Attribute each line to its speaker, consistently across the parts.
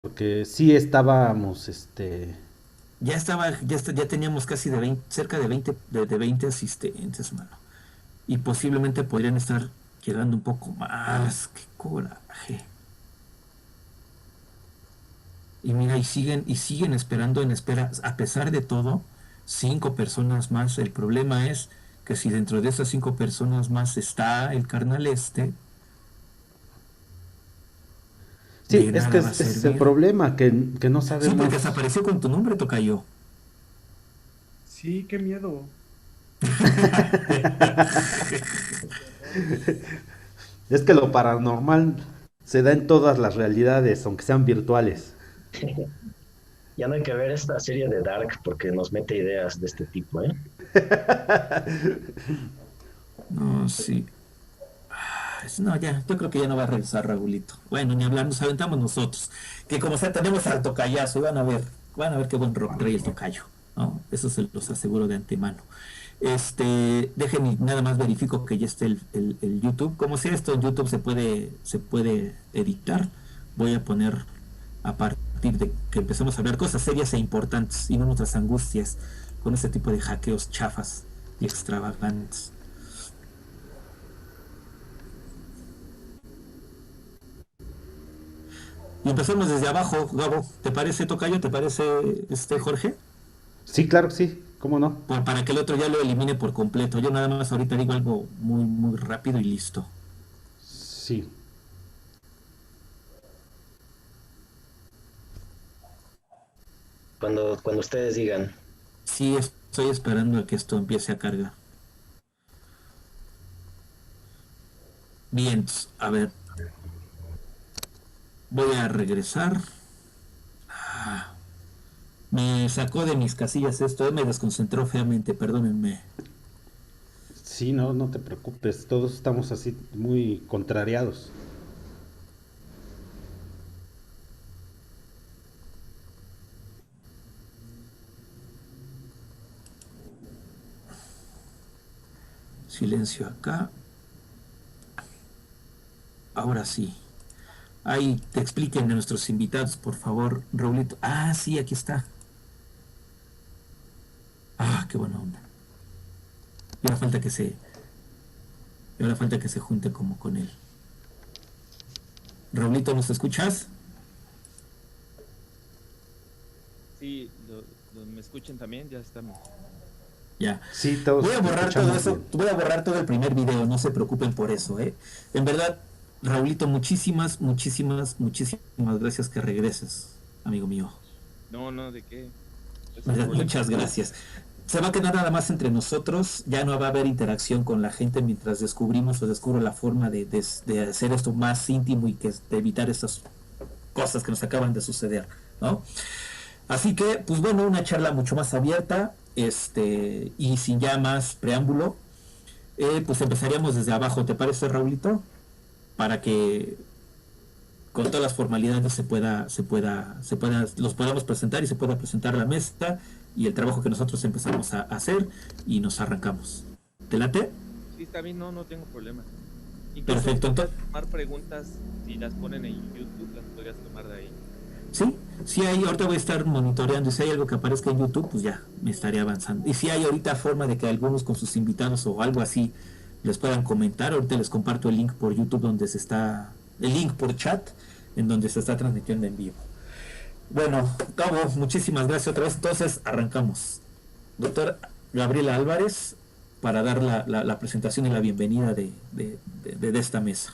Speaker 1: porque sí estábamos,
Speaker 2: Ya teníamos casi de 20, cerca de 20, de 20 asistentes, mano. Y posiblemente podrían estar llegando un poco más. ¡Qué coraje! Y mira, y siguen esperando en espera, a pesar de todo, 5 personas más. El problema es que si dentro de esas 5 personas más está el carnal
Speaker 1: sí,
Speaker 2: de
Speaker 1: es que
Speaker 2: nada va a
Speaker 1: ese es el
Speaker 2: servir.
Speaker 1: problema, que no
Speaker 2: Sí, porque
Speaker 1: sabemos.
Speaker 2: desapareció con tu nombre, tocayo.
Speaker 3: Sí, qué miedo. Qué horror.
Speaker 1: Es que lo paranormal se da en todas las realidades, aunque sean virtuales.
Speaker 4: Ya no hay que ver esta serie de Dark porque nos mete ideas de este tipo, ¿eh?
Speaker 2: No, sí. No, ya, yo creo que ya no va a regresar Raulito. Bueno, ni hablar, nos aventamos nosotros. Que como sea, tenemos al tocayazo, y van a ver qué buen rock trae el tocayo, ¿no? Eso se los aseguro de antemano. Dejen y nada más verifico que ya esté el YouTube. Como sea esto en YouTube se puede editar. Voy a poner a partir de que empecemos a hablar cosas serias e importantes y no nuestras angustias con este tipo de hackeos chafas y extravagantes. Y empezamos desde abajo, Gabo. ¿Te parece, Tocayo? ¿Te parece, Jorge?
Speaker 1: Sí, claro que sí, ¿cómo no?
Speaker 2: Para que el otro ya lo elimine por completo. Yo nada más ahorita digo algo muy, muy rápido y listo.
Speaker 1: Sí.
Speaker 4: Cuando ustedes digan,
Speaker 2: Sí, estoy esperando a que esto empiece a cargar. Bien, a ver, voy a regresar. Me sacó de mis casillas esto, me desconcentró feamente, perdónenme.
Speaker 1: Sí, no, no te preocupes, todos estamos así muy contrariados.
Speaker 2: Silencio acá. Ahora sí. Ahí te expliquen a nuestros invitados, por favor, Raulito. Ah, sí, aquí está. Ah, qué buena onda. Y ahora falta que se, y ahora falta que se junte como con él. Raulito, ¿nos escuchas?
Speaker 5: Sí, me escuchan también, ya estamos.
Speaker 2: Ya.
Speaker 1: Sí,
Speaker 2: Voy
Speaker 1: todos
Speaker 2: a
Speaker 1: te
Speaker 2: borrar todo
Speaker 1: escuchamos
Speaker 2: eso,
Speaker 1: bien.
Speaker 2: voy a borrar todo el primer video, no se preocupen por eso, ¿eh? En verdad, Raulito, muchísimas, muchísimas, muchísimas gracias que regreses, amigo mío.
Speaker 5: No, no, ¿de qué? Es un
Speaker 2: ¿Verdad?
Speaker 5: problema.
Speaker 2: Muchas gracias. Se va a quedar nada más entre nosotros, ya no va a haber interacción con la gente mientras descubrimos o descubro la forma de hacer esto más íntimo y que de evitar estas cosas que nos acaban de suceder, ¿no? Así que, pues bueno, una charla mucho más abierta, y sin ya más preámbulo, pues empezaríamos desde abajo, ¿te parece, Raulito? Para que con todas las formalidades los podamos presentar y se pueda presentar la mesa y el trabajo que nosotros empezamos a hacer y nos arrancamos. ¿Te late?
Speaker 5: Sí, está bien, no, no tengo problema. Incluso
Speaker 2: Perfecto,
Speaker 5: podrías
Speaker 2: entonces,
Speaker 5: tomar preguntas, si las ponen en YouTube, las podrías tomar de ahí.
Speaker 2: sí, si hay, ahorita voy a estar monitoreando y si hay algo que aparezca en YouTube, pues ya me estaré avanzando. Y si hay ahorita forma de que algunos con sus invitados o algo así les puedan comentar, ahorita les comparto el link por YouTube donde se está, el link por chat en donde se está transmitiendo en vivo. Bueno, Cabo, muchísimas gracias otra vez. Entonces, arrancamos. Doctor Gabriela Álvarez, para dar la presentación y la bienvenida de esta mesa.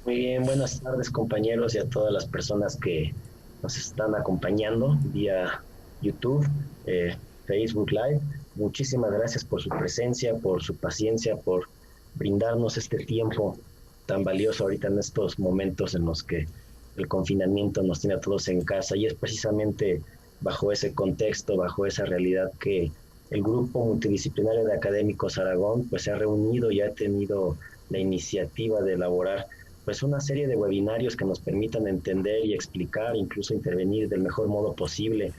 Speaker 4: muy bien, buenas tardes compañeros y a todas las personas que nos están acompañando vía YouTube, Facebook Live. Muchísimas gracias por su presencia, por su paciencia, por brindarnos este tiempo tan valioso ahorita en estos momentos en los que el confinamiento nos tiene a todos en casa y es precisamente bajo ese contexto, bajo esa realidad que el grupo multidisciplinario de académicos Aragón pues se ha reunido y ha tenido la iniciativa de elaborar pues una serie de webinarios que nos permitan entender y explicar, incluso intervenir del mejor modo posible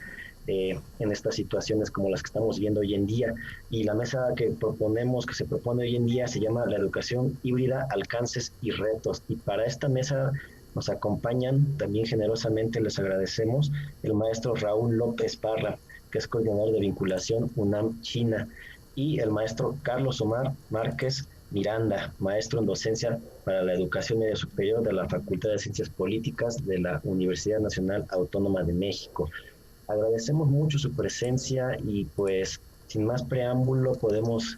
Speaker 4: en estas situaciones como las que estamos viendo hoy en día. Y la mesa que proponemos, que se propone hoy en día, se llama la educación híbrida, alcances y retos. Y para esta mesa Nos acompañan también generosamente, les agradecemos, el maestro Raúl López Parra, que es coordinador de vinculación UNAM China, y el maestro Carlos Omar Márquez Miranda, maestro en docencia para la educación media superior de la Facultad de Ciencias Políticas de la Universidad Nacional Autónoma de México. Agradecemos mucho su presencia y pues sin más preámbulo podemos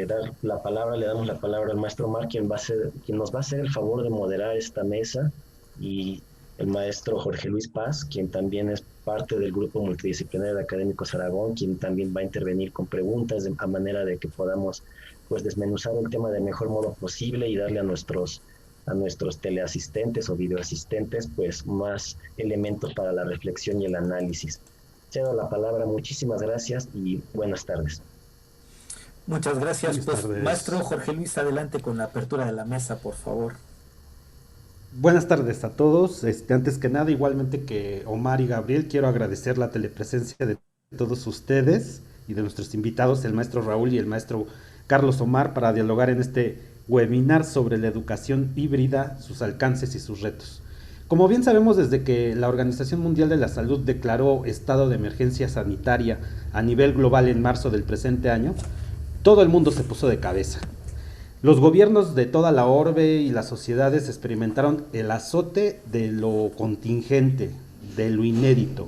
Speaker 4: dar la palabra, le damos la palabra al maestro Omar, quien nos va a hacer el favor de moderar esta mesa, y el maestro Jorge Luis Paz, quien también es parte del grupo multidisciplinario de Académicos Aragón, quien también va a intervenir con preguntas a manera de que podamos pues desmenuzar el tema del mejor modo posible y darle a nuestros teleasistentes o videoasistentes pues más elementos para la reflexión y el análisis. Cedo la palabra, muchísimas gracias y buenas tardes.
Speaker 2: Muchas gracias.
Speaker 1: Buenas
Speaker 2: Pues,
Speaker 1: tardes.
Speaker 2: maestro Jorge Luis, adelante con la apertura de la mesa, por favor.
Speaker 1: Buenas tardes a todos. Antes que nada, igualmente que Omar y Gabriel, quiero agradecer la telepresencia de todos ustedes y de nuestros invitados, el maestro Raúl y el maestro Carlos Omar, para dialogar en este webinar sobre la educación híbrida, sus alcances y sus retos. Como bien sabemos, desde que la Organización Mundial de la Salud declaró estado de emergencia sanitaria a nivel global en marzo del presente año, todo el mundo se puso de cabeza. Los gobiernos de toda la orbe y las sociedades experimentaron el azote de lo contingente, de lo inédito.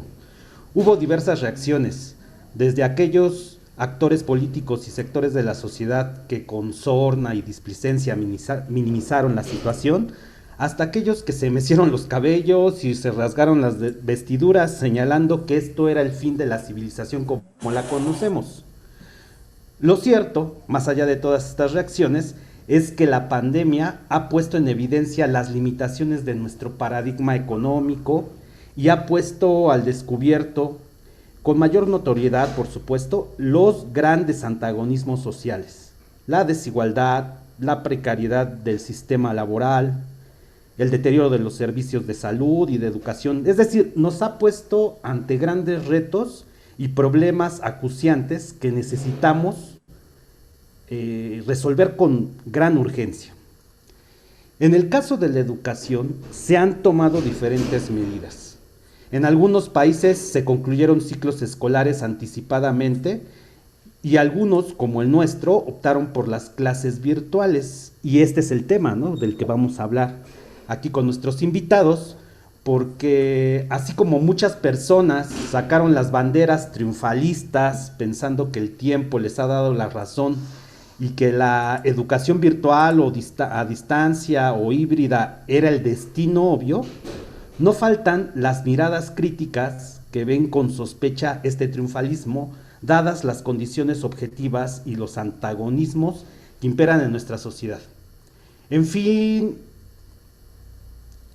Speaker 1: Hubo diversas reacciones, desde aquellos actores políticos y sectores de la sociedad que con sorna y displicencia minimizaron la situación, hasta aquellos que se mecieron los cabellos y se rasgaron las vestiduras señalando que esto era el fin de la civilización como la conocemos. Lo cierto, más allá de todas estas reacciones, es que la pandemia ha puesto en evidencia las limitaciones de nuestro paradigma económico y ha puesto al descubierto, con mayor notoriedad, por supuesto, los grandes antagonismos sociales, la desigualdad, la precariedad del sistema laboral, el deterioro de los servicios de salud y de educación. Es decir, nos ha puesto ante grandes retos y problemas acuciantes que necesitamos resolver con gran urgencia. En el caso de la educación, se han tomado diferentes medidas. En algunos países se concluyeron ciclos escolares anticipadamente y algunos, como el nuestro, optaron por las clases virtuales. Y este es el tema, ¿no?, del que vamos a hablar aquí con nuestros invitados, porque así como muchas personas sacaron las banderas triunfalistas pensando que el tiempo les ha dado la razón y que la educación virtual o a distancia o híbrida era el destino obvio, no faltan las miradas críticas que ven con sospecha este triunfalismo, dadas las condiciones objetivas y los antagonismos que imperan en nuestra sociedad. En fin,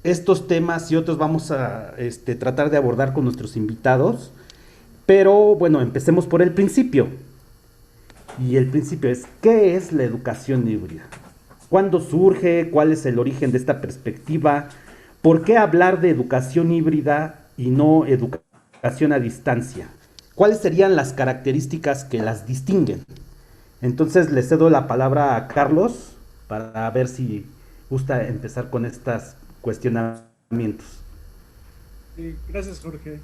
Speaker 1: estos temas y otros vamos a tratar de abordar con nuestros invitados, pero bueno, empecemos por el principio. Y el principio es, ¿qué es la educación híbrida? ¿Cuándo surge? ¿Cuál es el origen de esta perspectiva? ¿Por qué hablar de educación híbrida y no educación a distancia? ¿Cuáles serían las características que las distinguen? Entonces le cedo la palabra a Carlos para ver si gusta empezar con estos cuestionamientos.
Speaker 3: Gracias, Jorge.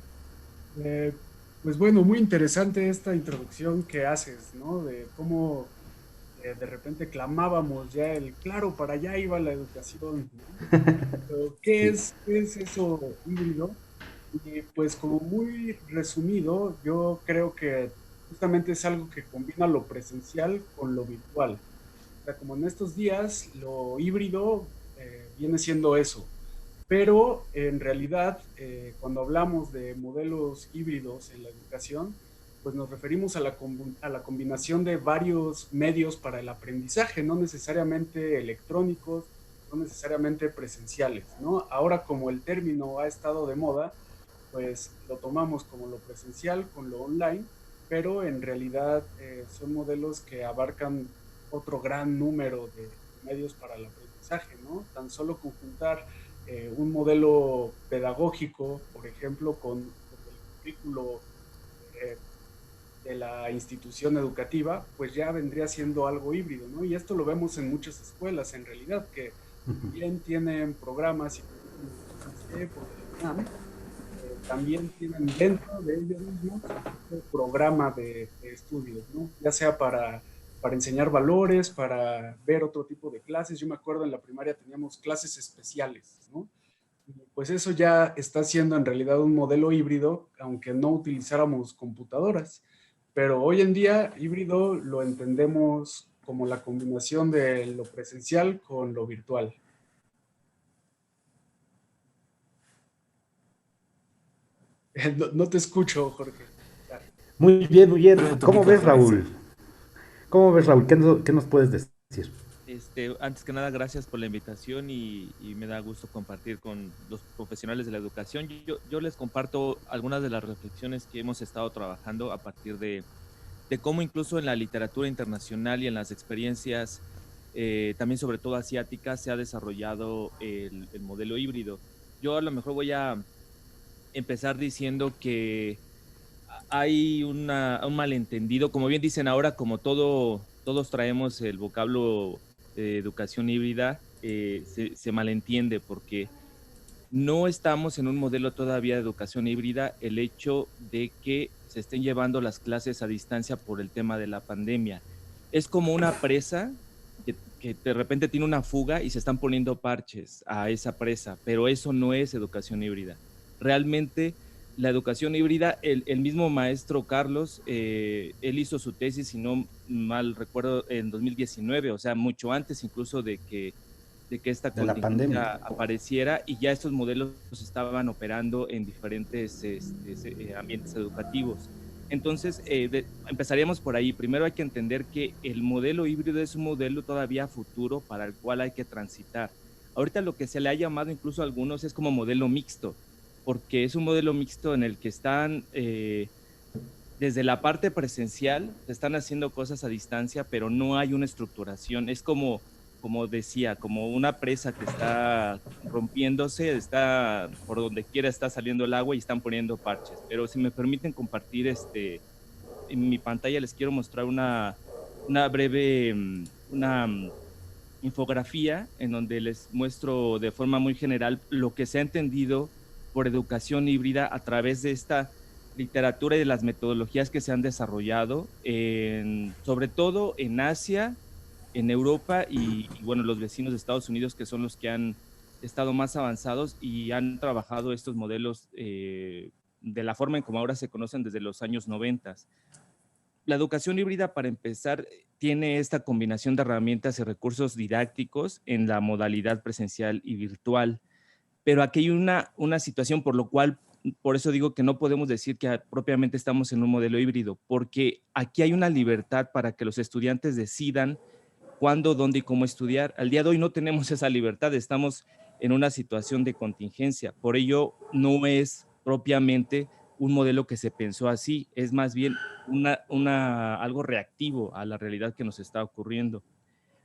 Speaker 3: Pues bueno, muy interesante esta introducción que haces, ¿no? De cómo de repente clamábamos ya claro, para allá iba la educación, ¿no? Pero, ¿qué es eso híbrido? Y pues como muy resumido, yo creo que justamente es algo que combina lo presencial con lo virtual. O sea, como en estos días, lo híbrido viene siendo eso. Pero en realidad, cuando hablamos de modelos híbridos en la educación, pues nos referimos a la combinación de varios medios para el aprendizaje, no necesariamente electrónicos, no necesariamente presenciales, ¿no? Ahora, como el término ha estado de moda, pues lo tomamos como lo presencial con lo online, pero en realidad son modelos que abarcan otro gran número de medios para el aprendizaje, ¿no? Tan solo conjuntar un modelo pedagógico, por ejemplo, con el currículo de la institución educativa, pues ya vendría siendo algo híbrido, ¿no? Y esto lo vemos en muchas escuelas, en realidad, que bien tienen programas y por el INAM, también tienen dentro de ellos mismos un programa de estudios, ¿no? Ya sea para enseñar valores, para ver otro tipo de clases. Yo me acuerdo en la primaria teníamos clases especiales, ¿no? Y pues eso ya está siendo en realidad un modelo híbrido, aunque no utilizáramos computadoras. Pero hoy en día híbrido lo entendemos como la combinación de lo presencial con lo virtual. No, no te escucho, Jorge.
Speaker 1: Muy bien, muy bien.
Speaker 2: Pero tu
Speaker 1: ¿Cómo ves,
Speaker 2: micrófono, sí.
Speaker 1: Raúl? ¿Cómo ves, Raúl? ¿Qué nos puedes decir?
Speaker 5: Antes que nada, gracias por la invitación y me da gusto compartir con los profesionales de la educación. Yo les comparto algunas de las reflexiones que hemos estado trabajando a partir de cómo incluso en la literatura internacional y en las experiencias, también sobre todo asiáticas, se ha desarrollado el modelo híbrido. Yo a lo mejor voy a empezar diciendo que hay un malentendido, como bien dicen ahora, como todos traemos el vocablo de educación híbrida, se malentiende porque no estamos en un modelo todavía de educación híbrida. El hecho de que se estén llevando las clases a distancia por el tema de la pandemia es como una presa que de repente tiene una fuga y se están poniendo parches a esa presa, pero eso no es educación híbrida. Realmente la educación híbrida, el mismo maestro Carlos, él hizo su tesis, si no mal recuerdo, en 2019, o sea, mucho antes incluso de que esta
Speaker 1: De la pandemia.
Speaker 5: contingencia apareciera, y ya estos modelos estaban operando en diferentes ambientes educativos. Entonces, empezaríamos por ahí. Primero hay que entender que el modelo híbrido es un modelo todavía futuro para el cual hay que transitar. Ahorita lo que se le ha llamado incluso a algunos es como modelo mixto, porque es un modelo mixto en el que están desde la parte presencial, se están haciendo cosas a distancia, pero no hay una estructuración. Es como decía, como una presa que está rompiéndose, está por donde quiera está saliendo el agua y están poniendo parches. Pero si me permiten compartir en mi pantalla, les quiero mostrar una breve infografía en donde les muestro de forma muy general lo que se ha entendido por educación híbrida a través de esta literatura y de las metodologías que se han desarrollado, sobre todo en Asia, en Europa y bueno, los vecinos de Estados Unidos, que son los que han estado más avanzados y han trabajado estos modelos de la forma en como ahora se conocen desde los años 90. La educación híbrida, para empezar, tiene esta combinación de herramientas y recursos didácticos en la modalidad presencial y virtual. Pero aquí hay una situación por lo cual, por eso digo que no podemos decir que propiamente estamos en un modelo híbrido, porque aquí hay una libertad para que los estudiantes decidan cuándo, dónde y cómo estudiar. Al día de hoy no tenemos esa libertad, estamos en una situación de contingencia. Por ello, no es propiamente un modelo que se pensó así, es más bien algo reactivo a la realidad que nos está ocurriendo.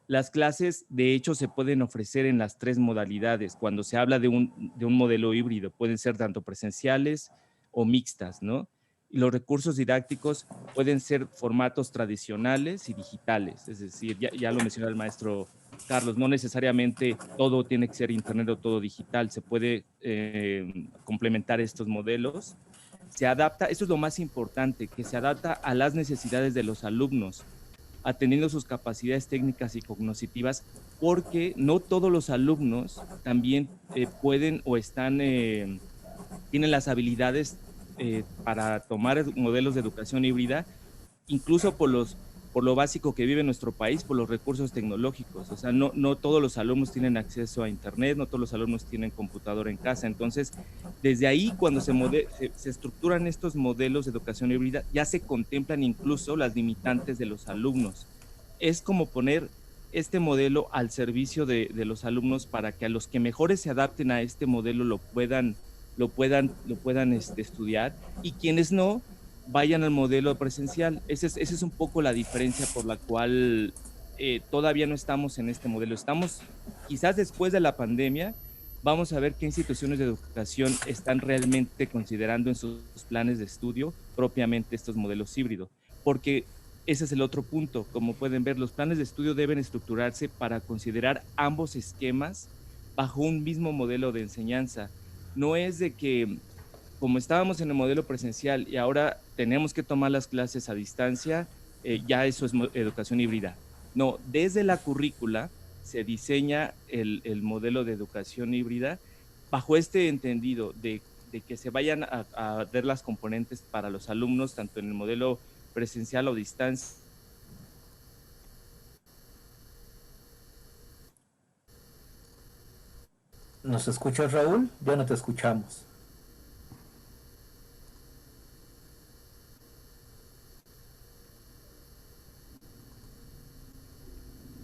Speaker 5: Las clases, de hecho, se pueden ofrecer en las tres modalidades. Cuando se habla de un modelo híbrido, pueden ser tanto presenciales o mixtas, ¿no? Y los recursos didácticos pueden ser formatos tradicionales y digitales. Es decir, ya lo mencionó el maestro Carlos, no necesariamente todo tiene que ser internet o todo digital. Se puede complementar estos modelos. Se adapta, esto es lo más importante, que se adapta a las necesidades de los alumnos, atendiendo sus capacidades técnicas y cognitivas, porque no todos los alumnos también pueden o tienen las habilidades para tomar modelos de educación híbrida, incluso por lo básico que vive nuestro país, por los recursos tecnológicos. O sea, no todos los alumnos tienen acceso a internet, no todos los alumnos tienen computadora en casa. Entonces, desde ahí, cuando se estructuran estos modelos de educación híbrida, ya se contemplan incluso las limitantes de los alumnos. Es como poner este modelo al servicio de los alumnos para que a los que mejores se adapten a este modelo lo puedan estudiar, y quienes no, vayan al modelo presencial. Esa es un poco la diferencia por la cual todavía no estamos en este modelo. Estamos, quizás después de la pandemia, vamos a ver qué instituciones de educación están realmente considerando en sus planes de estudio propiamente estos modelos híbridos, porque ese es el otro punto. Como pueden ver, los planes de estudio deben estructurarse para considerar ambos esquemas bajo un mismo modelo de enseñanza. no es de que como estábamos en el modelo presencial y ahora tenemos que tomar las clases a distancia, ya eso es educación híbrida. No, desde la currícula se diseña el modelo de educación híbrida bajo este entendido de que se vayan a ver las componentes para los alumnos, tanto en el modelo presencial o distancia.
Speaker 2: ¿Nos escuchas, Raúl? Ya no te escuchamos.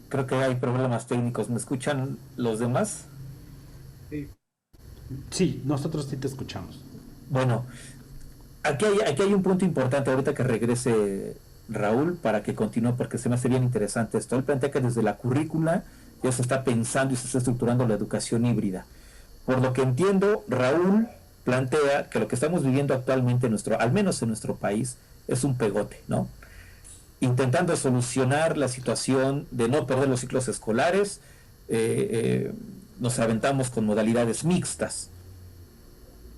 Speaker 2: Creo que hay problemas técnicos. ¿Me escuchan los demás?
Speaker 3: Sí.
Speaker 1: Sí, nosotros sí te escuchamos.
Speaker 2: Bueno, aquí hay un punto importante ahorita que regrese Raúl para que continúe, porque se me hace bien interesante esto. Él plantea que desde la currícula ya se está pensando y se está estructurando la educación híbrida. Por lo que entiendo, Raúl plantea que lo que estamos viviendo actualmente, al menos en nuestro país, es un pegote, ¿no? Intentando solucionar la situación de no perder los ciclos escolares, nos aventamos con modalidades mixtas,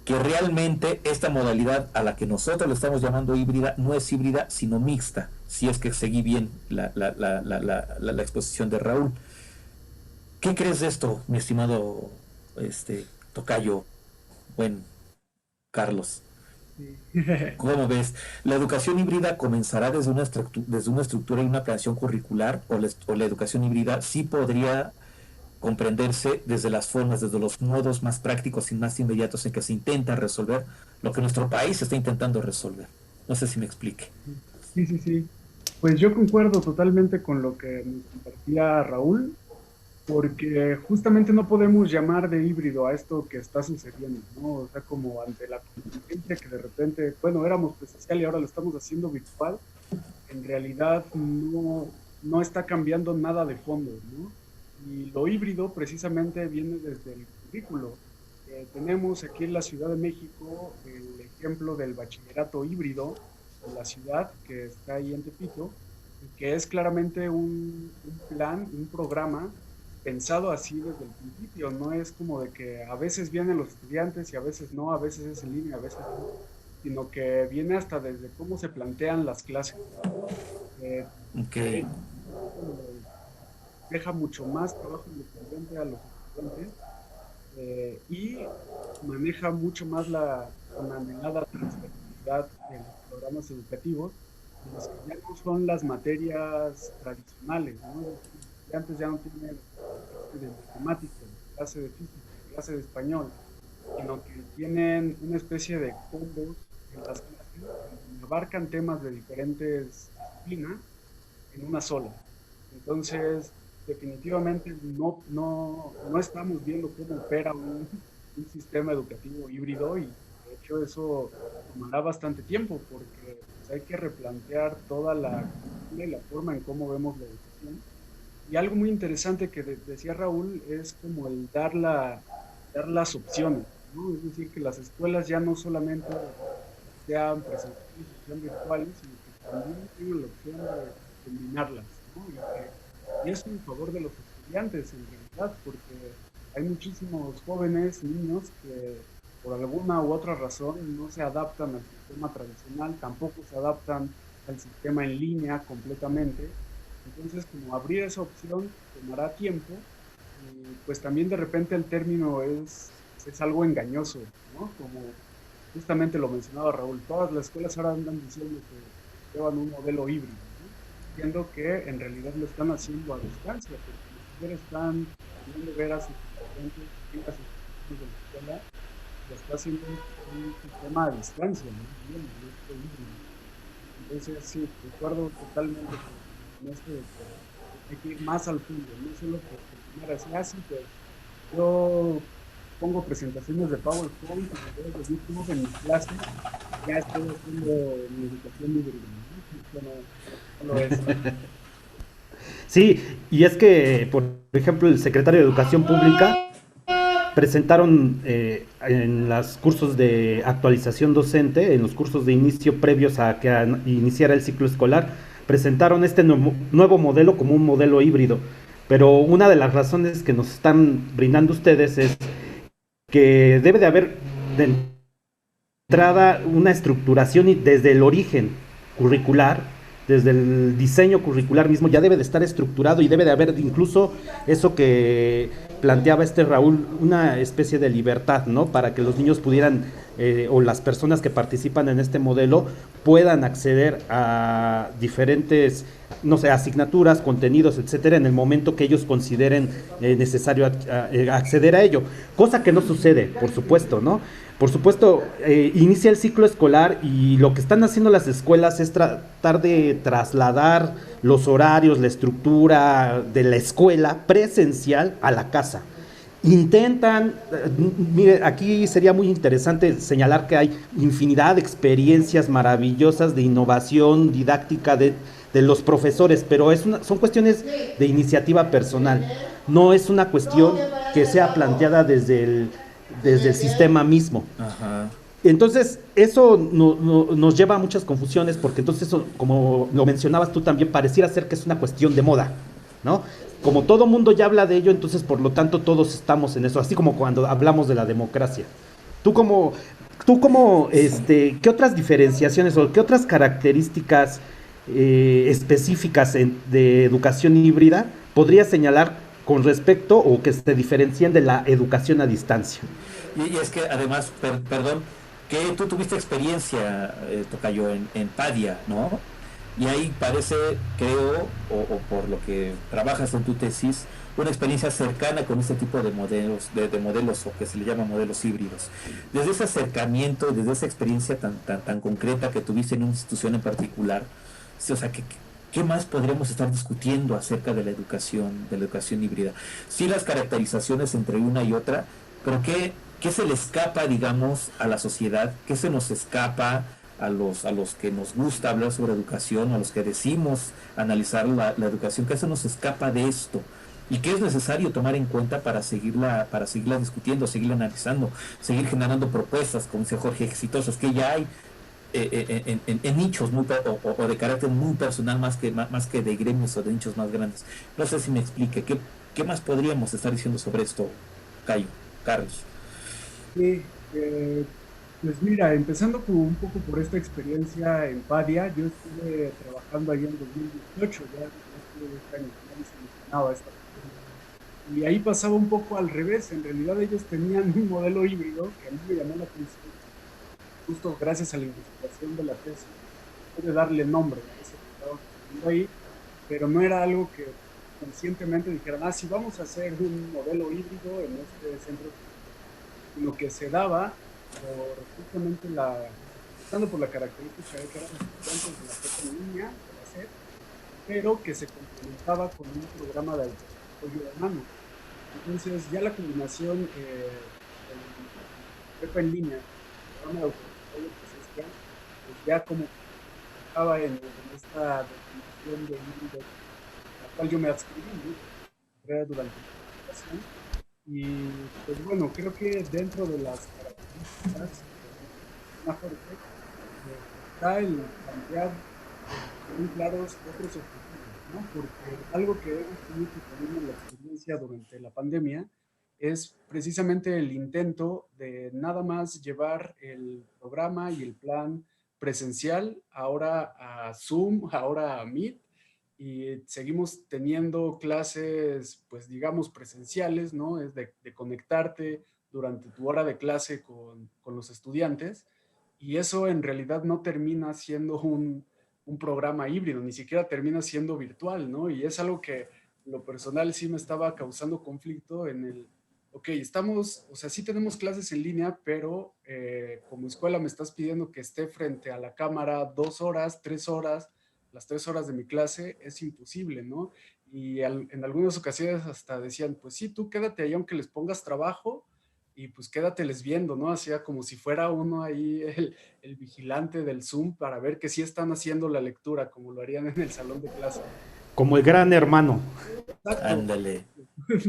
Speaker 2: que realmente esta modalidad a la que nosotros le estamos llamando híbrida no es híbrida, sino mixta, si es que seguí bien la exposición de Raúl. ¿Qué crees de esto, mi estimado tocayo, buen Carlos? ¿Cómo ves? ¿La educación híbrida comenzará desde una estructura y una planeación curricular, o la educación híbrida sí podría comprenderse desde las formas, desde los modos más prácticos y más inmediatos en que se intenta resolver lo que nuestro país está intentando resolver? No sé si me explique.
Speaker 3: Sí. Pues yo concuerdo totalmente con lo que nos compartía Raúl, porque justamente no podemos llamar de híbrido a esto que está sucediendo, ¿no? O sea, como ante la contingencia que de repente, bueno, éramos presencial y ahora lo estamos haciendo virtual, en realidad no está cambiando nada de fondo, ¿no? Y lo híbrido precisamente viene desde el currículo. Tenemos aquí en la Ciudad de México el ejemplo del bachillerato híbrido en la ciudad, que está ahí en Tepito, y que es claramente un plan, un programa pensado así desde el principio. No es como de que a veces vienen los estudiantes y a veces no, a veces es en línea, a veces no, sino que viene hasta desde cómo se plantean las clases.
Speaker 2: Okay.
Speaker 3: Deja mucho más trabajo independiente a los estudiantes y maneja mucho más la anhelada transversalidad de los programas educativos, en los que ya no son las materias tradicionales, ¿no? Los estudiantes ya no tienen clase de matemáticas, clase de física, clase de español, sino que tienen una especie de combos en las clases que abarcan temas de diferentes disciplinas en una sola. Entonces, definitivamente no estamos viendo cómo opera un sistema educativo híbrido, y de hecho eso tomará bastante tiempo, porque pues, hay que replantear toda la forma en cómo vemos la educación. Y algo muy interesante que decía Raúl es como el dar las opciones, ¿no? Es decir, que las escuelas ya no solamente sean presenciales, sean virtuales, sino que también tengan la opción de combinarlas, ¿no? Y eso en favor de los estudiantes, en realidad, porque hay muchísimos jóvenes, niños, que por alguna u otra razón no se adaptan al sistema tradicional, tampoco se adaptan al sistema en línea completamente. Entonces, como abrir esa opción tomará tiempo, y pues también de repente el término es algo engañoso, ¿no? Como justamente lo mencionaba Raúl, todas las escuelas ahora andan diciendo que llevan un modelo híbrido, ¿no? Siendo que en realidad lo están haciendo a distancia, porque los están pudiendo ver a sus estudiantes y a sus estudiantes de la escuela, lo está haciendo un sistema a distancia, ¿no? Entonces, sí, recuerdo totalmente con esto de que hay que ir más al fondo, no solo por así, así que yo pongo presentaciones de PowerPoint y videos de YouTube en mi clase, ya estoy haciendo mi educación híbrida, ¿no? No es.
Speaker 1: Sí, y es que, por ejemplo, el secretario de Educación Pública presentaron en los cursos de actualización docente, en los cursos de inicio previos a que iniciara el ciclo escolar, presentaron este nuevo modelo como un modelo híbrido. Pero una de las razones que nos están brindando ustedes es que debe de haber de entrada una estructuración y desde el origen curricular, desde el diseño curricular mismo, ya debe de estar estructurado y debe de haber incluso eso que planteaba Raúl, una especie de libertad, ¿no? Para que los niños pudieran, o las personas que participan en este modelo, puedan acceder a diferentes, no sé, asignaturas, contenidos, etcétera, en el momento que ellos consideren necesario acceder a ello. Cosa que no sucede, por supuesto, ¿no? Por supuesto, inicia el ciclo escolar y lo que están haciendo las escuelas es tratar de trasladar los horarios, la estructura de la escuela presencial a la casa. Intentan, mire, aquí sería muy interesante señalar que hay infinidad de experiencias maravillosas de innovación didáctica de los profesores, pero son cuestiones de iniciativa personal, no es una cuestión que sea planteada desde el sistema mismo.
Speaker 2: Ajá.
Speaker 1: Entonces, eso nos lleva a muchas confusiones, porque entonces, eso, como lo mencionabas tú también, pareciera ser que es una cuestión de moda, ¿no? Como todo mundo ya habla de ello, entonces por lo tanto todos estamos en eso, así como cuando hablamos de la democracia. ¿Qué otras diferenciaciones o qué otras características específicas de educación híbrida podrías señalar con respecto o que se diferencien de la educación a distancia?
Speaker 2: Y es que además, perdón, que tú tuviste experiencia, Tocayo, en Padia, ¿no? Y ahí parece, creo, o por lo que trabajas en tu tesis, una experiencia cercana con este tipo de modelos, de modelos, o que se le llama modelos híbridos. Desde ese acercamiento, desde esa experiencia tan concreta que tuviste en una institución en particular, sí, o sea, ¿qué más podríamos estar discutiendo acerca de la educación híbrida? Sí, las caracterizaciones entre una y otra, pero ¿qué se le escapa, digamos, a la sociedad? ¿Qué se nos escapa a los que nos gusta hablar sobre educación, a los que decimos analizar la educación? ¿Qué se nos escapa de esto? ¿Y qué es necesario tomar en cuenta para seguirla discutiendo, seguirla analizando, seguir generando propuestas, como dice Jorge, exitosas, que ya hay en nichos o de carácter muy personal más que de gremios o de nichos más grandes? No sé si me explique, ¿qué más podríamos estar diciendo sobre esto, Cayo, Carlos?
Speaker 3: Sí, pues mira, empezando un poco por esta experiencia en Padia, yo estuve trabajando ahí en 2018, ya estuve 2 años, ya les mencionaba esta cuestión. Y ahí pasaba un poco al revés, en realidad ellos tenían un modelo híbrido que a mí me llamó la atención, justo gracias a la investigación de la tesis, pude darle nombre a eso que estaban haciendo ahí, pero no era algo que conscientemente dijeran, ah, sí, vamos a hacer un modelo híbrido en este centro, sino que se daba por justamente empezando por la característica de que eran estudiantes de la prepa en línea, de la SEP, pero que se complementaba con un programa de autodesarrollo humano. Entonces, ya la combinación del prepa en línea, el programa de autodesarrollo presencial, pues ya como que estaba en esta definición de híbrido, a la cual yo me adscribí, ¿no? Durante mi investigación. Y pues bueno, creo que dentro de las características que menciona Jorge, está el plantear muy claros otros objetivos, ¿no? Porque algo que he visto mucho también en la experiencia durante la pandemia es precisamente el intento de nada más llevar el programa y el plan presencial ahora a Zoom, ahora a Meet, y seguimos teniendo clases, pues digamos, presenciales, ¿no? Es de conectarte durante tu hora de clase con los estudiantes, y eso en realidad no termina siendo un programa híbrido, ni siquiera termina siendo virtual, ¿no? Y es algo que lo personal sí me estaba causando conflicto en ok, estamos, o sea, sí tenemos clases en línea, pero como escuela me estás pidiendo que esté frente a la cámara 2 horas, 3 horas, las 3 horas de mi clase, es imposible, ¿no? Y en algunas ocasiones hasta decían, pues sí, tú quédate ahí aunque les pongas trabajo y pues quédateles viendo, ¿no? Hacía como si fuera uno ahí el vigilante del Zoom para ver que sí están haciendo la lectura, como lo harían en el salón de clase.
Speaker 1: Como el gran hermano.
Speaker 3: Exacto.
Speaker 2: Ándale.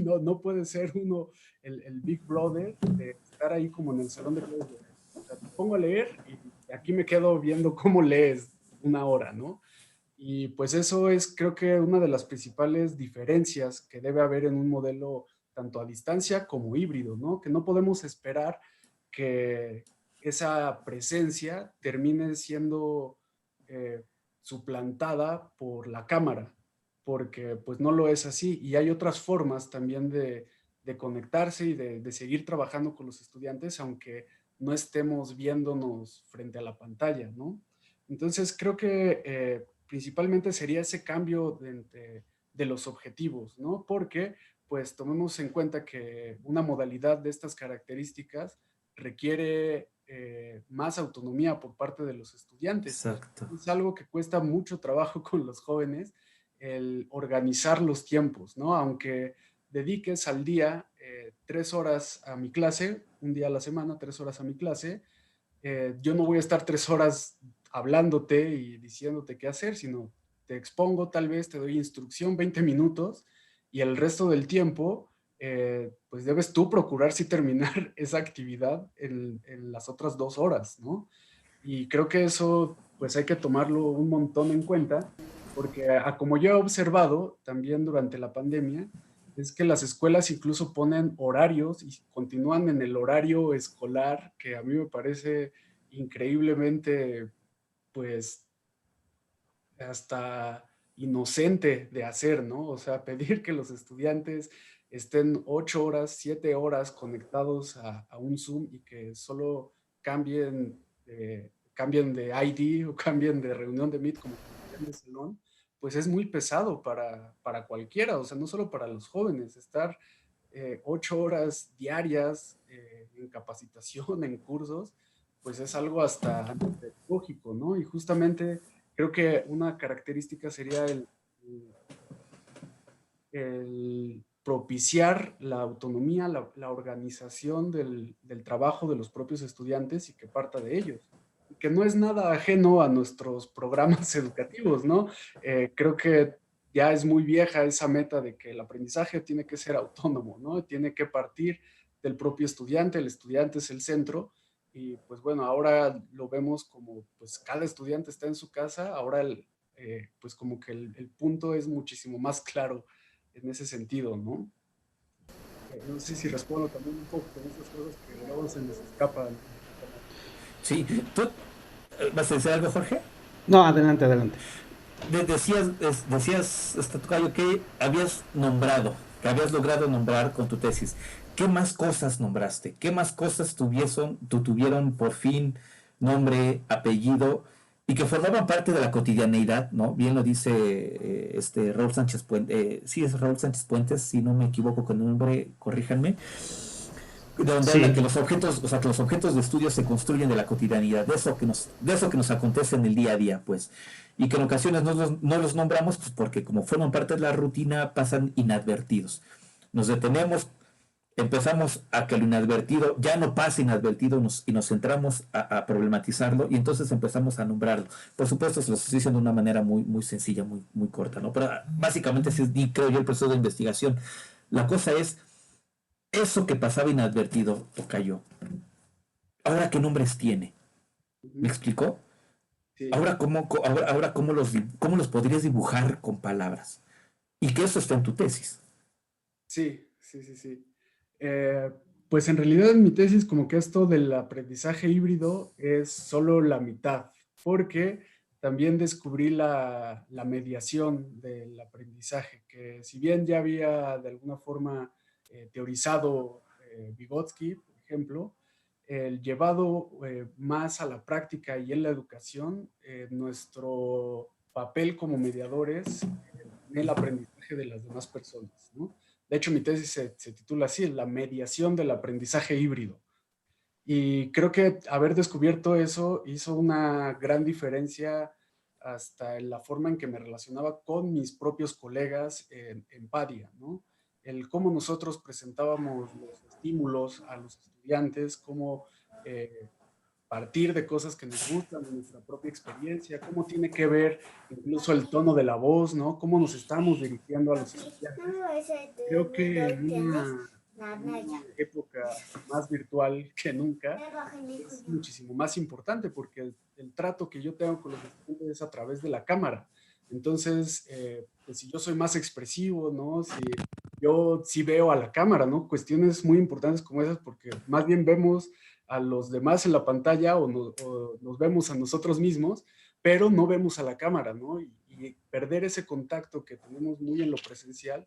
Speaker 3: No, no puede ser uno el Big Brother de estar ahí como en el salón de clases. O sea, te pongo a leer y aquí me quedo viendo cómo lees 1 hora, ¿no? Y pues eso es, creo que una de las principales diferencias que debe haber en un modelo tanto a distancia como híbrido, ¿no? Que no podemos esperar que esa presencia termine siendo suplantada por la cámara, porque pues no lo es así. Y hay otras formas también de conectarse y de seguir trabajando con los estudiantes, aunque no estemos viéndonos frente a la pantalla, ¿no? Entonces creo que principalmente sería ese cambio de los objetivos, ¿no? Porque pues tomemos en cuenta que una modalidad de estas características requiere más autonomía por parte de los estudiantes.
Speaker 2: Exacto.
Speaker 3: Es algo que cuesta mucho trabajo con los jóvenes, el organizar los tiempos, ¿no? Aunque dediques al día 3 horas a mi clase, un día a la semana, 3 horas a mi clase, yo no voy a estar 3 horas hablándote y diciéndote qué hacer, sino te expongo, tal vez te doy instrucción 20 minutos y el resto del tiempo, pues debes tú procurar si terminar esa actividad en las otras 2 horas, ¿no? Y creo que eso, pues hay que tomarlo un montón en cuenta, porque como yo he observado también durante la pandemia, es que las escuelas incluso ponen horarios y continúan en el horario escolar, que a mí me parece increíblemente, pues, hasta inocente de hacer, ¿no? O sea, pedir que los estudiantes estén 8 horas, 7 horas conectados a un Zoom y que solo cambien de ID o cambien de reunión de Meet como cambian de salón, pues es muy pesado para cualquiera, o sea, no solo para los jóvenes, estar 8 horas diarias en capacitación, en cursos, pues es algo hasta antipedagógico, ¿no? Y justamente creo que una característica sería el propiciar la autonomía, la organización del trabajo de los propios estudiantes y que parta de ellos. Y que no es nada ajeno a nuestros programas educativos, ¿no? Creo que ya es muy vieja esa meta de que el aprendizaje tiene que ser autónomo, ¿no? Tiene que partir del propio estudiante, el estudiante es el centro, y pues bueno, ahora lo vemos como pues cada estudiante está en su casa, ahora pues como que el punto es muchísimo más claro en ese sentido, ¿no? No sé si respondo también un poco con esas cosas que luego se nos escapan.
Speaker 2: Sí, ¿tú vas a decir algo, Jorge?
Speaker 1: No, adelante, adelante.
Speaker 2: Decías, Tocayo, que habías nombrado, que habías logrado nombrar con tu tesis. ¿Qué más cosas nombraste? ¿Qué más cosas tuvieron por fin nombre, apellido y que formaban parte de la cotidianeidad, ¿no? Bien lo dice Raúl Sánchez Puentes, sí es Raúl Sánchez Puentes, si no me equivoco con el nombre, corríjanme, de donde habla que
Speaker 1: Sí,
Speaker 2: los objetos, o sea, que los objetos de estudio se construyen de la cotidianidad, de eso que nos acontece en el día a día, pues, y que en ocasiones no los nombramos, pues, porque como forman parte de la rutina, pasan inadvertidos. Nos detenemos, empezamos a que lo inadvertido ya no pase inadvertido y nos centramos a problematizarlo y entonces empezamos a nombrarlo. Por supuesto, se lo estoy diciendo de una manera muy sencilla, muy corta, ¿no? Pero básicamente, ese es, creo yo, el proceso de investigación. La cosa es eso que pasaba inadvertido o cayó. Ahora, ¿qué nombres tiene? ¿Me
Speaker 3: Ujú.
Speaker 2: explicó?
Speaker 3: Sí,
Speaker 2: Ahora cómo los podrías dibujar con palabras. Y que eso está en tu tesis.
Speaker 3: sí. Eh, pues en realidad en mi tesis como que esto del aprendizaje híbrido es solo la mitad, porque también descubrí la mediación del aprendizaje, que si bien ya había de alguna forma teorizado Vygotsky, por ejemplo, el llevado más a la práctica y en la educación, nuestro papel como mediadores en el aprendizaje de las demás personas, ¿no? De hecho, mi tesis se titula así, la mediación del aprendizaje híbrido. Y creo que haber descubierto eso hizo una gran diferencia hasta en la forma en que me relacionaba con mis propios colegas en Padia, ¿no? El cómo nosotros presentábamos los estímulos a los estudiantes, cómo eh, partir de cosas que nos gustan, de nuestra propia experiencia, cómo tiene que ver incluso el tono de la voz, ¿no? Cómo nos estamos dirigiendo a los estudiantes. Creo que en una época más virtual que nunca es muchísimo más importante porque el trato que yo tengo con los estudiantes es a través de la cámara. Entonces, pues si yo soy más expresivo, ¿no? Si yo sí veo a la cámara, ¿no? Cuestiones muy importantes como esas, porque más bien vemos a los demás en la pantalla o nos vemos a nosotros mismos, pero no vemos a la cámara, ¿no? Y perder ese contacto que tenemos muy en lo presencial,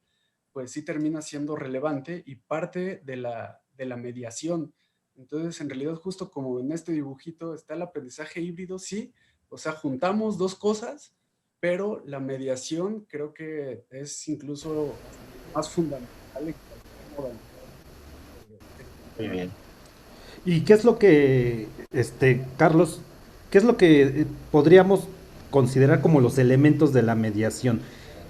Speaker 3: pues sí termina siendo relevante y parte de la mediación. Entonces, en realidad, justo como en este dibujito está el aprendizaje híbrido, sí, o sea, juntamos dos cosas, pero la mediación creo que es incluso más fundamental en cualquier modalidad de
Speaker 4: Muy
Speaker 3: enseñanza.
Speaker 4: bien.
Speaker 1: ¿Y qué es lo que, Carlos, qué es lo que podríamos considerar como los elementos de la mediación?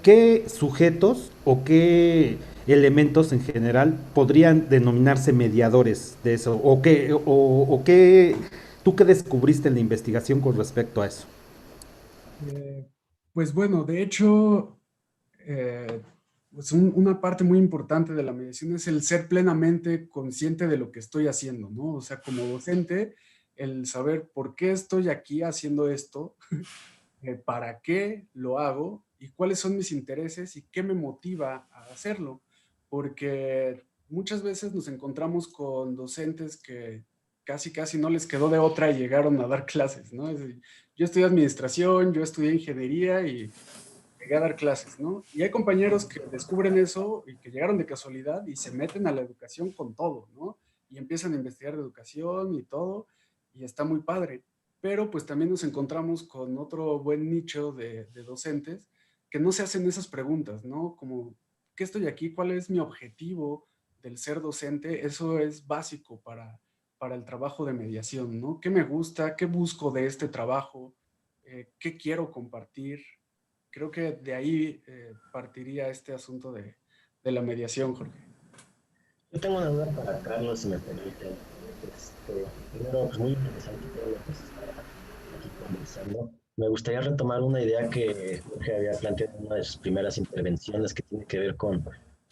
Speaker 1: ¿Qué sujetos o qué elementos en general podrían denominarse mediadores de eso? ¿O qué, tú qué descubriste en la investigación con respecto a eso?
Speaker 3: Eh, pues bueno, de hecho, eh, pues una parte muy importante de la mediación es el ser plenamente consciente de lo que estoy haciendo, ¿no? O sea, como docente, el saber por qué estoy aquí haciendo esto, para qué lo hago y cuáles son mis intereses y qué me motiva a hacerlo. Porque muchas veces nos encontramos con docentes que casi no les quedó de otra y llegaron a dar clases, ¿no? Es decir, yo estudié administración, yo estudié ingeniería y llegué a dar clases, ¿no? Y hay compañeros que descubren eso y que llegaron de casualidad y se meten a la educación con todo, ¿no? Y empiezan a investigar de educación y todo, y está muy padre. Pero pues también nos encontramos con otro buen nicho de docentes que no se hacen esas preguntas, ¿no? Como, ¿qué estoy aquí? ¿Cuál es mi objetivo del ser docente? Eso es básico para el trabajo de mediación, ¿no? ¿Qué me gusta? ¿Qué busco de este trabajo? ¿Qué quiero compartir? Creo que de ahí partiría este asunto de la mediación, Jorge.
Speaker 4: Yo tengo una duda para Carlos, si me permiten. Primero, pues muy interesante todo lo que se está aquí conversando. Me gustaría retomar una idea que Jorge había planteado en una de sus primeras intervenciones que tiene que ver con,